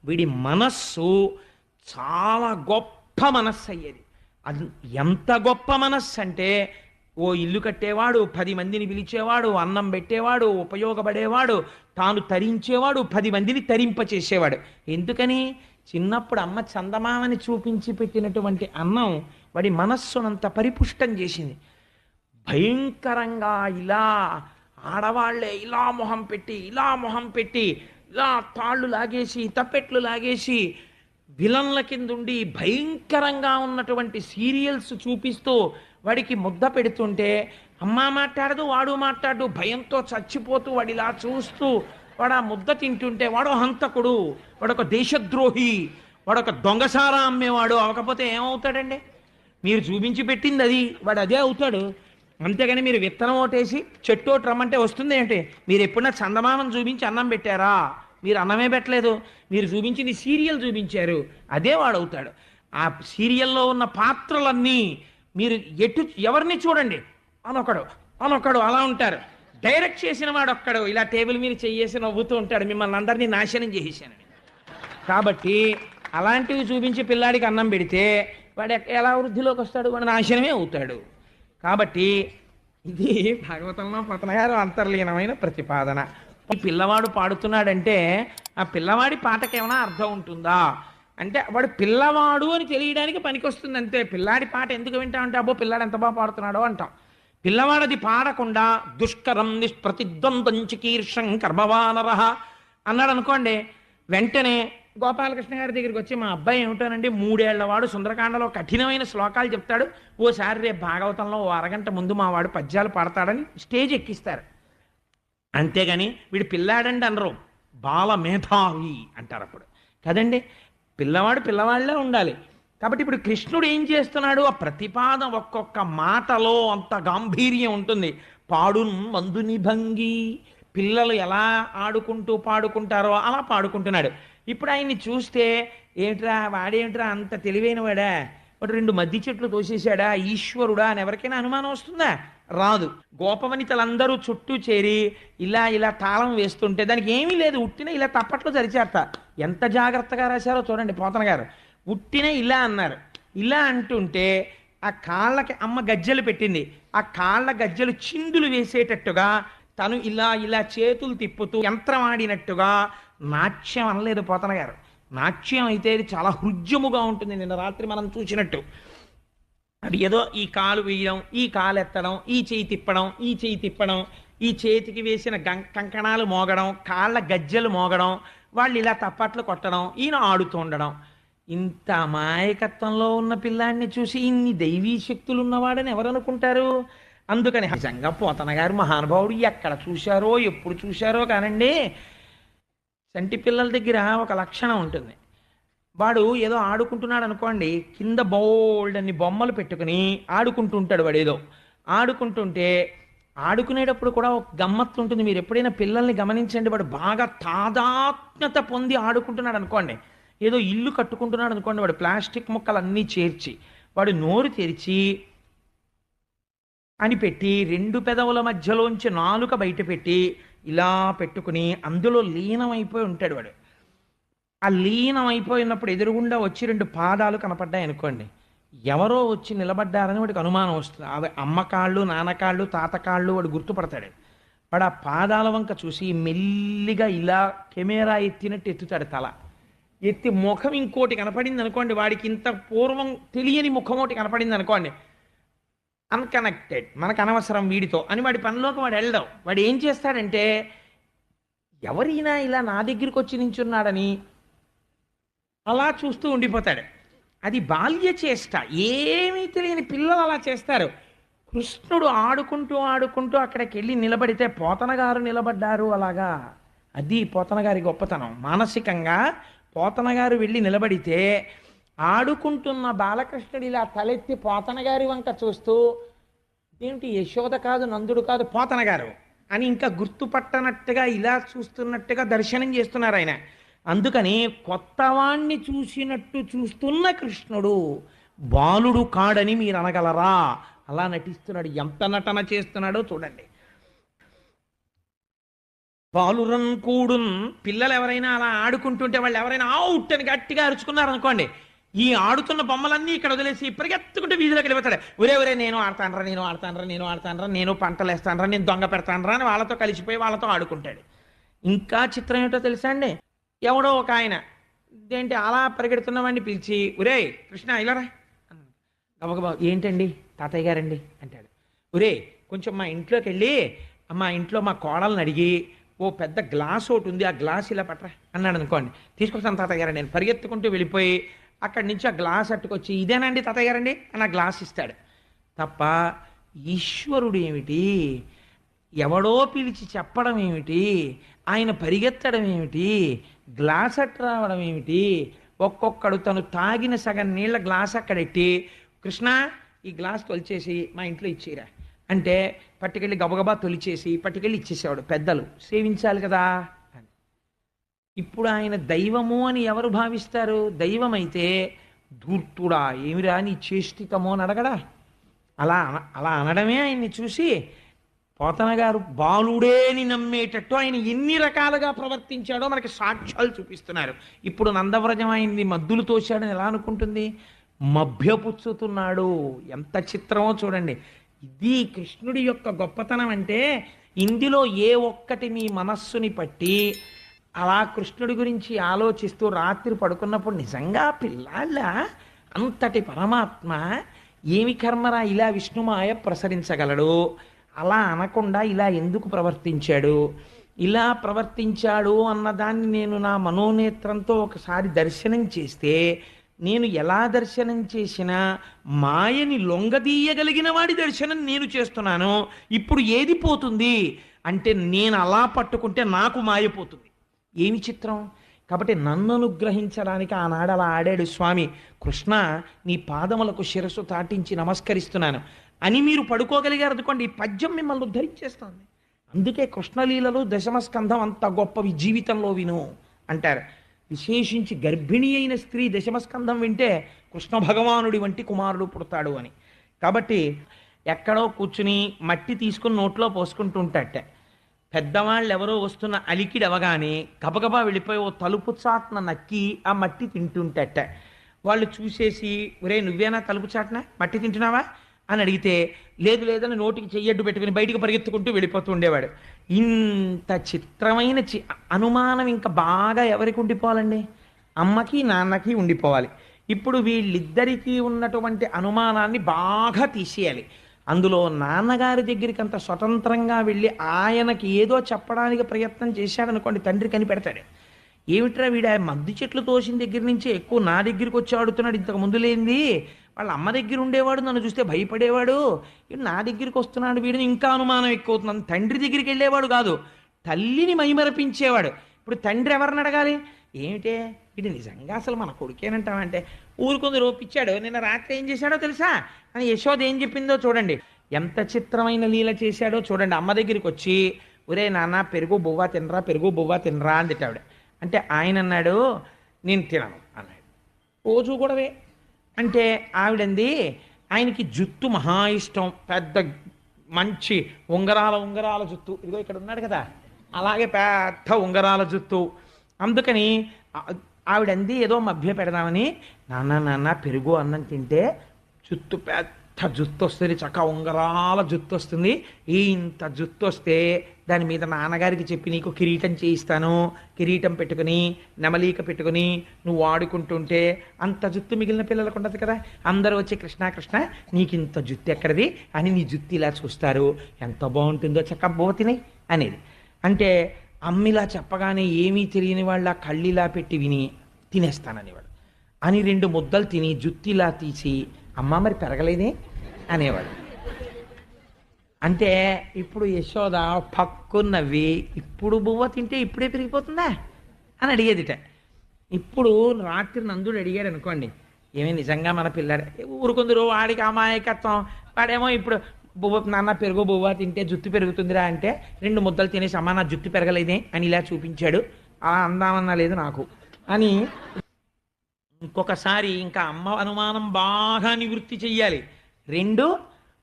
వీడి మనస్సు చాలా గొప్ప మనస్సు అయ్యేది. అది ఎంత గొప్ప మనస్సు అంటే, ఓ ఇల్లు కట్టేవాడు, 10 మందిని పిలిచేవాడు, అన్నం పెట్టేవాడు, ఉపయోగపడేవాడు, తాను తరించేవాడు, 10 మందిని తరింపచేసేవాడు. ఎందుకని? చిన్నప్పుడు అమ్మ చందమామని చూపించి పెట్టినటువంటి అన్నం వాడి మనస్సునంత పరిపుష్టం చేసింది. భయంకరంగా ఇలా ఆడవాళ్లే ఇలా మొహం పెట్టి ఇలా తాళ్ళు లాగేసి, తప్పెట్లు లాగేసి, విలన్ల కిందుండి భయంకరంగా ఉన్నటువంటి సీరియల్స్ చూపిస్తూ వాడికి ముద్ద పెడుతుంటే, అమ్మ మాట్లాడదు, వాడు మాట్లాడు, భయంతో చచ్చిపోతూ వాడు ఇలా చూస్తూ వాడు ఆ ముద్ద తింటుంటే, వాడు హంతకుడు, వాడొక దేశద్రోహి, వాడొక దొంగసారా అమ్మేవాడు అవ్వకపోతే ఏమవుతాడండి? మీరు చూపించి పెట్టింది అది, వాడు అదే అవుతాడు. అంతేగాని మీరు విత్తనం ఓటేసి చెట్టు ఒకటి రమ్మంటే వస్తుంది ఏంటి? మీరు ఎప్పుడన్నా చందమామను చూపించి అన్నం పెట్టారా? మీరు అన్నమే పెట్టలేదు, మీరు చూపించింది సీరియల్ చూపించారు, అదే వాడవుతాడు. ఆ సీరియల్లో ఉన్న పాత్రలన్నీ మీరు ఎవరిని చూడండి, అనొకడు అలా ఉంటారు. డైరెక్ట్ చేసిన వాడు ఒక్కడు ఇలా టేబుల్ మీద చెయ్యేసి నవ్వుతూ ఉంటాడు, మిమ్మల్ని అందరినీ నాశనం చేసేసానని. కాబట్టి అలాంటివి చూపించి పిల్లాడికి అన్నం పెడితే వాడు ఎలా వృద్ధిలోకి వస్తాడు? వాడు నాశనమే అవుతాడు. కాబట్టి ఇది భాగవతంలో పోతన గారు అంతర్లీనమైన ప్రతిపాదన. ఈ పిల్లవాడు పాడుతున్నాడంటే ఆ పిల్లవాడి పాటకి ఏమైనా అర్థం ఉంటుందా అంటే వాడు పిల్లవాడు అని తెలియడానికి పనికొస్తుంది అంతే. పిల్లాడి పాట ఎందుకు వింటామంటే అబ్బో పిల్లాడు ఎంత బాగా పాడుతున్నాడో అంటాం. పిల్లవాడు అది పాడకుండా దుష్కరం నిష్ప్రతిద్వంద్వం చికీర్షం కర్మవానర అన్నాడు అనుకోండి, వెంటనే గోపాలకృష్ణ గారి దగ్గరికి వచ్చి మా అబ్బాయి ఏమిటోనండి 3 ఏళ్ల వాడు సుందరకాండలో కఠినమైన శ్లోకాలు చెప్తాడు, ఓసారి రేపు భాగవతంలో ఓ అరగంట ముందు మా వాడు పద్యాలు పాడతాడని స్టేజ్ ఎక్కిస్తారు. అంతేగాని వీడు పిల్లాడండి అనరు, బాల మేధావి అంటారు అప్పుడు కదండి. పిల్లవాడు పిల్లవాళ్ళే ఉండాలి. కాబట్టి ఇప్పుడు కృష్ణుడు ఏం చేస్తున్నాడు? ఆ ప్రతిపాదన ఒక్కొక్క మాటలో అంత గాంభీర్యం ఉంటుంది. పాడున్ మందుని భంగి, పిల్లలు ఎలా ఆడుకుంటూ పాడుకుంటారో అలా పాడుకుంటున్నాడు. ఇప్పుడు ఆయన్ని చూస్తే ఏమిట్రా వాడేమిట్రా అంత తెలివైన వాడా, వాడు 2 మద్ది చెట్లు తోసేశాడా, ఈశ్వరుడా అని ఎవరికైనా అనుమానం వస్తుందా? రాదు. గోపవనితలందరూ చుట్టూ చేరి ఇలా ఇలా తాళం వేస్తుంటే దానికి ఏమీ లేదు, ఉట్టిన ఇలా తప్పట్లో సరిచేరత. ఎంత జాగ్రత్తగా రాశారో చూడండి పోతన గారు. ఉట్టిన ఇలా అన్నారు. ఇలా అంటుంటే ఆ కాళ్ళకి అమ్మ గజ్జెలు పెట్టింది, ఆ కాళ్ళ గజ్జెలు చిందులు వేసేటట్టుగా తను ఇలా ఇలా చేతులు తిప్పుతూ యంత్రం ఆడినట్టుగా నాట్యం అనలేదు పోతన గారు. నాట్యం అయితే ఇది చాలా హృద్యముగా ఉంటుంది. నిన్న రాత్రి మనం చూసినట్టు అది ఏదో ఈ కాలు వేయడం, ఈ కాలు ఎత్తడం, ఈ చేయి తిప్పడం, ఈ చేయి తిప్పడం, ఈ చేతికి వేసిన కంకణాలు మోగడం, కాళ్ళ గజ్జెలు మోగడం, వాళ్ళు ఇలా తప్పట్లు కొట్టడం, ఈయన ఆడుతూ ఉండడం. ఇంత అమాయకత్వంలో ఉన్న పిల్లాడిని చూసి ఇన్ని దైవీ శక్తులు ఉన్నవాడని ఎవరు అనుకుంటారు? అందుకని నిజంగా పోతన గారు మహానుభావుడు ఎక్కడ చూశారో ఎప్పుడు చూశారో కానండి, చంటి పిల్లల దగ్గర ఒక లక్షణం ఉంటుంది. వాడు ఏదో ఆడుకుంటున్నాడు అనుకోండి, కింద బోల్డ్ అన్ని బొమ్మలు పెట్టుకుని ఆడుకుంటుంటాడు. వాడు ఏదో ఆడుకుంటుంటే ఆడుకునేటప్పుడు కూడా ఒక గమ్మత్తు ఉంటుంది. మీరు ఎప్పుడైనా పిల్లల్ని గమనించండి, వాడు బాగా తాదాత్మ్యత పొంది ఆడుకుంటున్నాడు అనుకోండి, ఏదో ఇల్లు కట్టుకుంటున్నాడు అనుకోండి, వాడు ప్లాస్టిక్ ముక్కలన్నీ చేర్చి వాడు నోరు తెరిచి అని పెట్టి 2 పెదవుల మధ్యలోంచి నాలుక బయట పెట్టి ఇలా పెట్టుకుని అందులో లీనమైపోయి ఉంటాడు వాడు. ఆ లీనం అయిపోయినప్పుడు ఎదురుగుండా వచ్చి 2 పాదాలు కనపడ్డాయి అనుకోండి, ఎవరో వచ్చి నిలబడ్డారని వాడికి అనుమానం వస్తుంది. అవి అమ్మకాళ్ళు, నాన్నకాళ్ళు, తాతకాళ్ళు వాడు గుర్తుపడతాడు. వాడు ఆ పాదాల వంక చూసి మెల్లిగా ఇలా కెమెరా ఎత్తినట్టు ఎత్తుతాడు. తల ఎత్తి ముఖం ఇంకోటి కనపడింది అనుకోండి, వాడికి ఇంత పూర్వం తెలియని ముఖం ఒకటి కనపడింది అనుకోండి, అన్కనెక్టెడ్, మనకు అనవసరం వీడితో అని వాడి పనిలోకి వాడు వెళ్ళడం. వాడు ఏం చేస్తాడంటే ఎవరైనా ఇలా నా దగ్గరికి వచ్చి నించున్నాడని అలా చూస్తూ ఉండిపోతాడు. అది బాల్య చేష్ట, ఏమీ తెలియని పిల్లలు అలా చేస్తారు. కృష్ణుడు ఆడుకుంటూ ఆడుకుంటూ అక్కడికి వెళ్ళి నిలబడితే పోతన గారు నిలబడ్డారు అలాగా. అది పోతన గారి గొప్పతనం. మానసికంగా పోతన గారు వెళ్ళి నిలబడితే ఆడుకుంటున్న బాలకృష్ణుడు ఇలా తలెత్తి పోతన గారి వంక చూస్తూ ఏంటి యశోద కాదు, నందుడు కాదు, పోతన గారు అని ఇంకా గుర్తుపట్టనట్టుగా ఇలా చూస్తున్నట్టుగా దర్శనం చేస్తున్నారు ఆయన. అందుకని కొత్తవాణ్ణి చూసినట్టు చూస్తున్న కృష్ణుడు బాలుడు కాడని మీరు అనగలరా? అలా నటిస్తున్నాడు. ఎంత నటన చేస్తున్నాడో చూడండి. బాలురన్ కూడున్, పిల్లలు ఎవరైనా అలా ఆడుకుంటుంటే వాళ్ళు ఎవరైనా అవుట్ అని గట్టిగా అరుచుకున్నారనుకోండి, ఈ ఆడుతున్న బొమ్మలన్నీ ఇక్కడ వదిలేసి పరిగెత్తుకుంటే వీధిలోకి వెళ్ళిపోతాడు. ఒరే నేను ఆడతానరా, నేను ఆడతానరా, నేను ఆడతానరా, నేను పంటలు వేస్తానరా, నేను దొంగ పెడతానరా అని వాళ్ళతో కలిసిపోయి వాళ్ళతో ఆడుకుంటాడు. ఇంకా చిత్రం ఏమిటో తెలుసా అండి, ఎవడో ఒక ఆయన ఏంటి అలా పరిగెడుతున్నవాడిని పిలిచి ఒరే కృష్ణ ఇలారా గబగబా, ఏంటండి తాతయ్య గారండి అంటాడు. ఒరే కొంచెం మా ఇంట్లోకి వెళ్ళి మా ఇంట్లో మా కోడలను అడిగి ఓ పెద్ద గ్లాస్ ఒకటి ఉంది, ఆ గ్లాస్ ఇలా పట్టరా అన్నాడు అనుకోండి, తీసుకొస్తాను తాతయ్య గారండి నేను పరిగెత్తుకుంటూ వెళ్ళిపోయి అక్కడి నుంచి ఆ గ్లాస్ అట్టుకొచ్చి ఇదేనండి తాతయ్య గారండి అని ఆ గ్లాస్ ఇస్తాడు. తప్ప ఈశ్వరుడు ఏమిటి, ఎవడో పిలిచి చెప్పడం ఏమిటి, ఆయన పరిగెత్తడం ఏమిటి, గ్లాస్ అట్టు రావడం ఏమిటి, ఒక్కొక్కడు తను తాగిన సగం నీళ్ళ గ్లాస్ అక్కడెట్టి కృష్ణ ఈ గ్లాస్ తొలిచేసి మా ఇంట్లో ఇచ్చేరా అంటే పట్టుకెళ్ళి గబగబా తొలిచేసి పట్టుకెళ్ళి ఇచ్చేసేవాడు. పెద్దలు సేవించాలి కదా అని. ఇప్పుడు ఆయన దైవము అని ఎవరు భావిస్తారు? దైవం అయితే ధూర్తుడా ఏమిరా నీ చేష్టితమో అని అడగడా? అలా అనడమే ఆయన్ని చూసి పోతన గారు బాలుడేని నమ్మేటట్టు ఆయన ఎన్ని రకాలుగా ప్రవర్తించాడో మనకి సాక్ష్యాలు చూపిస్తున్నారు. ఇప్పుడు నందవ్రజం అయింది మద్దులు తోశాడని ఎలా అనుకుంటుంది? మభ్యపుచ్చుతున్నాడు. ఎంత చిత్రమో చూడండి. ఇది కృష్ణుడి యొక్క గొప్పతనం. అంటే ఇందులో ఏ ఒక్కటి మీ మనస్సుని పట్టి అలా కృష్ణుడి గురించి ఆలోచిస్తూ రాత్రి పడుకున్నప్పుడు నిజంగా పిల్లాళ్ళ అంతటి పరమాత్మ ఏమి కర్మరా ఇలా విష్ణుమాయ ప్రసరించగలడు, అలా అనకుండా ఇలా ఎందుకు ప్రవర్తించాడు, ఇలా ప్రవర్తించాడు అన్నదాన్ని నేను నా మనోనేత్రంతో ఒకసారి దర్శనం చేస్తే, నేను ఎలా దర్శనం చేసినా మాయని లొంగదీయగలిగిన వాడి దర్శనం నేను చేస్తున్నాను. ఇప్పుడు ఏది పోతుంది అంటే నేను అలా పట్టుకుంటే నాకు మాయపోతుంది. ఏమి చిత్రం! కాబట్టి నన్ను అనుగ్రహించడానికి ఆనాడు అలా ఆడాడు స్వామి. కృష్ణ, నీ పాదములకు శిరస్సు తాటించి నమస్కరిస్తున్నాను అని మీరు పడుకోగలిగారు అనుకోండి, ఈ పద్యం మిమ్మల్ని ఉద్ధరించేస్తుంది. అందుకే కృష్ణలీలలు దశమస్కంధం అంత గొప్పవి, జీవితంలో విను అంటారు. విశేషించి గర్భిణి అయిన స్త్రీ దశమస్కంధం వింటే కృష్ణ భగవానుడి వంటి కుమారుడు పుడతాడు అని. కాబట్టి ఎక్కడో కూర్చుని మట్టి తీసుకుని నోట్లో పోసుకుంటూ ఉంటాట. పెద్దవాళ్ళు ఎవరో వస్తున్న అలికిడి అవగానే గబగబా వెళ్ళిపోయి ఓ తలుపు చాటున నక్కి ఆ మట్టి తింటుంటట. వాళ్ళు చూసేసి, ఒరే నువ్వేనా తలుపు చాటున మట్టి తింటున్నావా అని అడిగితే, లేదు లేదని నోటికి చెయ్యడ్డు పెట్టుకుని బయటికి పరిగెత్తుకుంటూ వెళ్ళిపోతూ ఉండేవాడు. ఇంత చిత్రమైన అనుమానం ఇంకా బాగా ఎవరికి ఉండిపోవాలండి? అమ్మకి నాన్నకి ఉండిపోవాలి. ఇప్పుడు వీళ్ళిద్దరికీ ఉన్నటువంటి అనుమానాన్ని బాగా తీసేయాలి. అందులో నాన్నగారి దగ్గరికి అంత స్వతంత్రంగా వెళ్ళి ఆయనకి ఏదో చెప్పడానికి ప్రయత్నం చేశాడనుకోండి, తండ్రి కనిపెడతాడు. ఏమిట్రా వీడు ఆ మద్ది చెట్లు తోసిన దగ్గర నుంచి ఎక్కువ నా దగ్గరికి వచ్చి ఆడుతున్నాడు, ఇంతకు ముందు లేనిది వాళ్ళ అమ్మ దగ్గర ఉండేవాడు, నన్ను చూస్తే భయపడేవాడు, వీడు నా దగ్గరికి వస్తున్నాడు, వీడిని ఇంకా అనుమానం ఎక్కువ అవుతుంది. తండ్రి దగ్గరికి వెళ్ళేవాడు కాదు, తల్లిని మైమరపించేవాడు. ఇప్పుడు తండ్రి ఎవరిని అడగాలి? ఏమిటే వీడు నిజంగా అసలు మన కొడుకేనంటావంటే, ఊరుకుంది రోపిచ్చాడు, నిన్న రాత్రి ఏం చేశాడో తెలుసా అని యశోద ఏం చెప్పిందో చూడండి. ఎంత చిత్రమైన లీల చేశాడో చూడండి. అమ్మ దగ్గరికి వచ్చి, ఒరే నాన్న పెరుగు బువ్వ తినరా, పెరుగు బువ్వ తినరా అని తిట్టావిడ. అంటే ఆయన అన్నాడు, నేను తినను అన్నాడు. రోజు కూడావే అంటే ఆవిడంది, ఆయనకి జుత్తు మహా ఇష్టం, పెద్ద మంచి ఉంగరాల జుత్తు, ఇదిగో ఇక్కడ ఉన్నాడు కదా అలాగే పెద్ద ఉంగరాల జుత్తు. అందుకని ఆవిడంది ఏదో మభ్య పెడదామని, నాన్న పెరుగు అన్నం తింటే జుత్తు పెద్ద జుత్తు వస్తుంది, చక్క ఉంగరాల జుత్తు వస్తుంది, ఇంత జుత్తు వస్తే దాని మీద నాన్నగారికి చెప్పి నీకు కిరీటం చేయిస్తాను, కిరీటం పెట్టుకుని నెమలీక పెట్టుకుని నువ్వు వాడుకుంటుంటే అంత జుత్తు మిగిలిన పిల్లలకు ఉండదు కదా, అందరూ వచ్చి కృష్ణ కృష్ణ నీకు ఇంత జుత్తు ఎక్కడిది అని నీ జుత్తు ఇలా చూస్తారు, ఎంత బాగుంటుందో చక్క బోతిని అనేది. అంటే అమ్మిలా చెప్పగానే ఏమీ తెలియని వాళ్ళ కళ్ళిలా పెట్టి విని తినేస్తాననేవాడు. అని 2 ముద్దలు తిని జుత్తిలా తీసి, అమ్మ మరి పెరగలేదే అనేవాడు. అంటే ఇప్పుడు యశోద పక్కు నవ్వి, ఇప్పుడు బువ్వ తింటే ఇప్పుడే పెరిగిపోతుందా అని అడిగేదిట. ఇప్పుడు రాత్రి నందుడు అడిగాడు అనుకోండి, ఏమీ నిజంగా మన పిల్లాడు ఊరుకుందరు, వాడికి అమాయకత్వం, వాడేమో ఇప్పుడు బువ్వ నాన్న పెరుగు బువ్వ తింటే జుత్తు పెరుగుతుందిరా అంటే 2 ముద్దలు తినేసి, అమ్మ నా జుత్తు పెరగలేదే అని ఇలా చూపించాడు, అలా అందామన్నా లేదు నాకు అని. ఇంకొకసారి ఇంకా అమ్మ అనుమానం బాగా నివృత్తి చెయ్యాలి. 2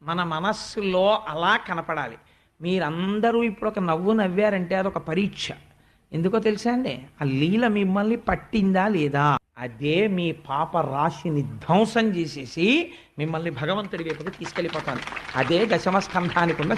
మన మనస్సులో అలా కనపడాలి. మీరందరూ ఇప్పుడు ఒక నవ్వు నవ్వారంటే అదొక పరీక్ష. ఎందుకో తెలుసా అండి? ఆ లీల మిమ్మల్ని పట్టిందా లేదా, అదే మీ పాప రాశిని ధ్వంసం చేసేసి మిమ్మల్ని భగవంతుడి వైపుకి తీసుకెళ్ళిపోతాను. అదే దశమ స్కంధానికి ఉన్న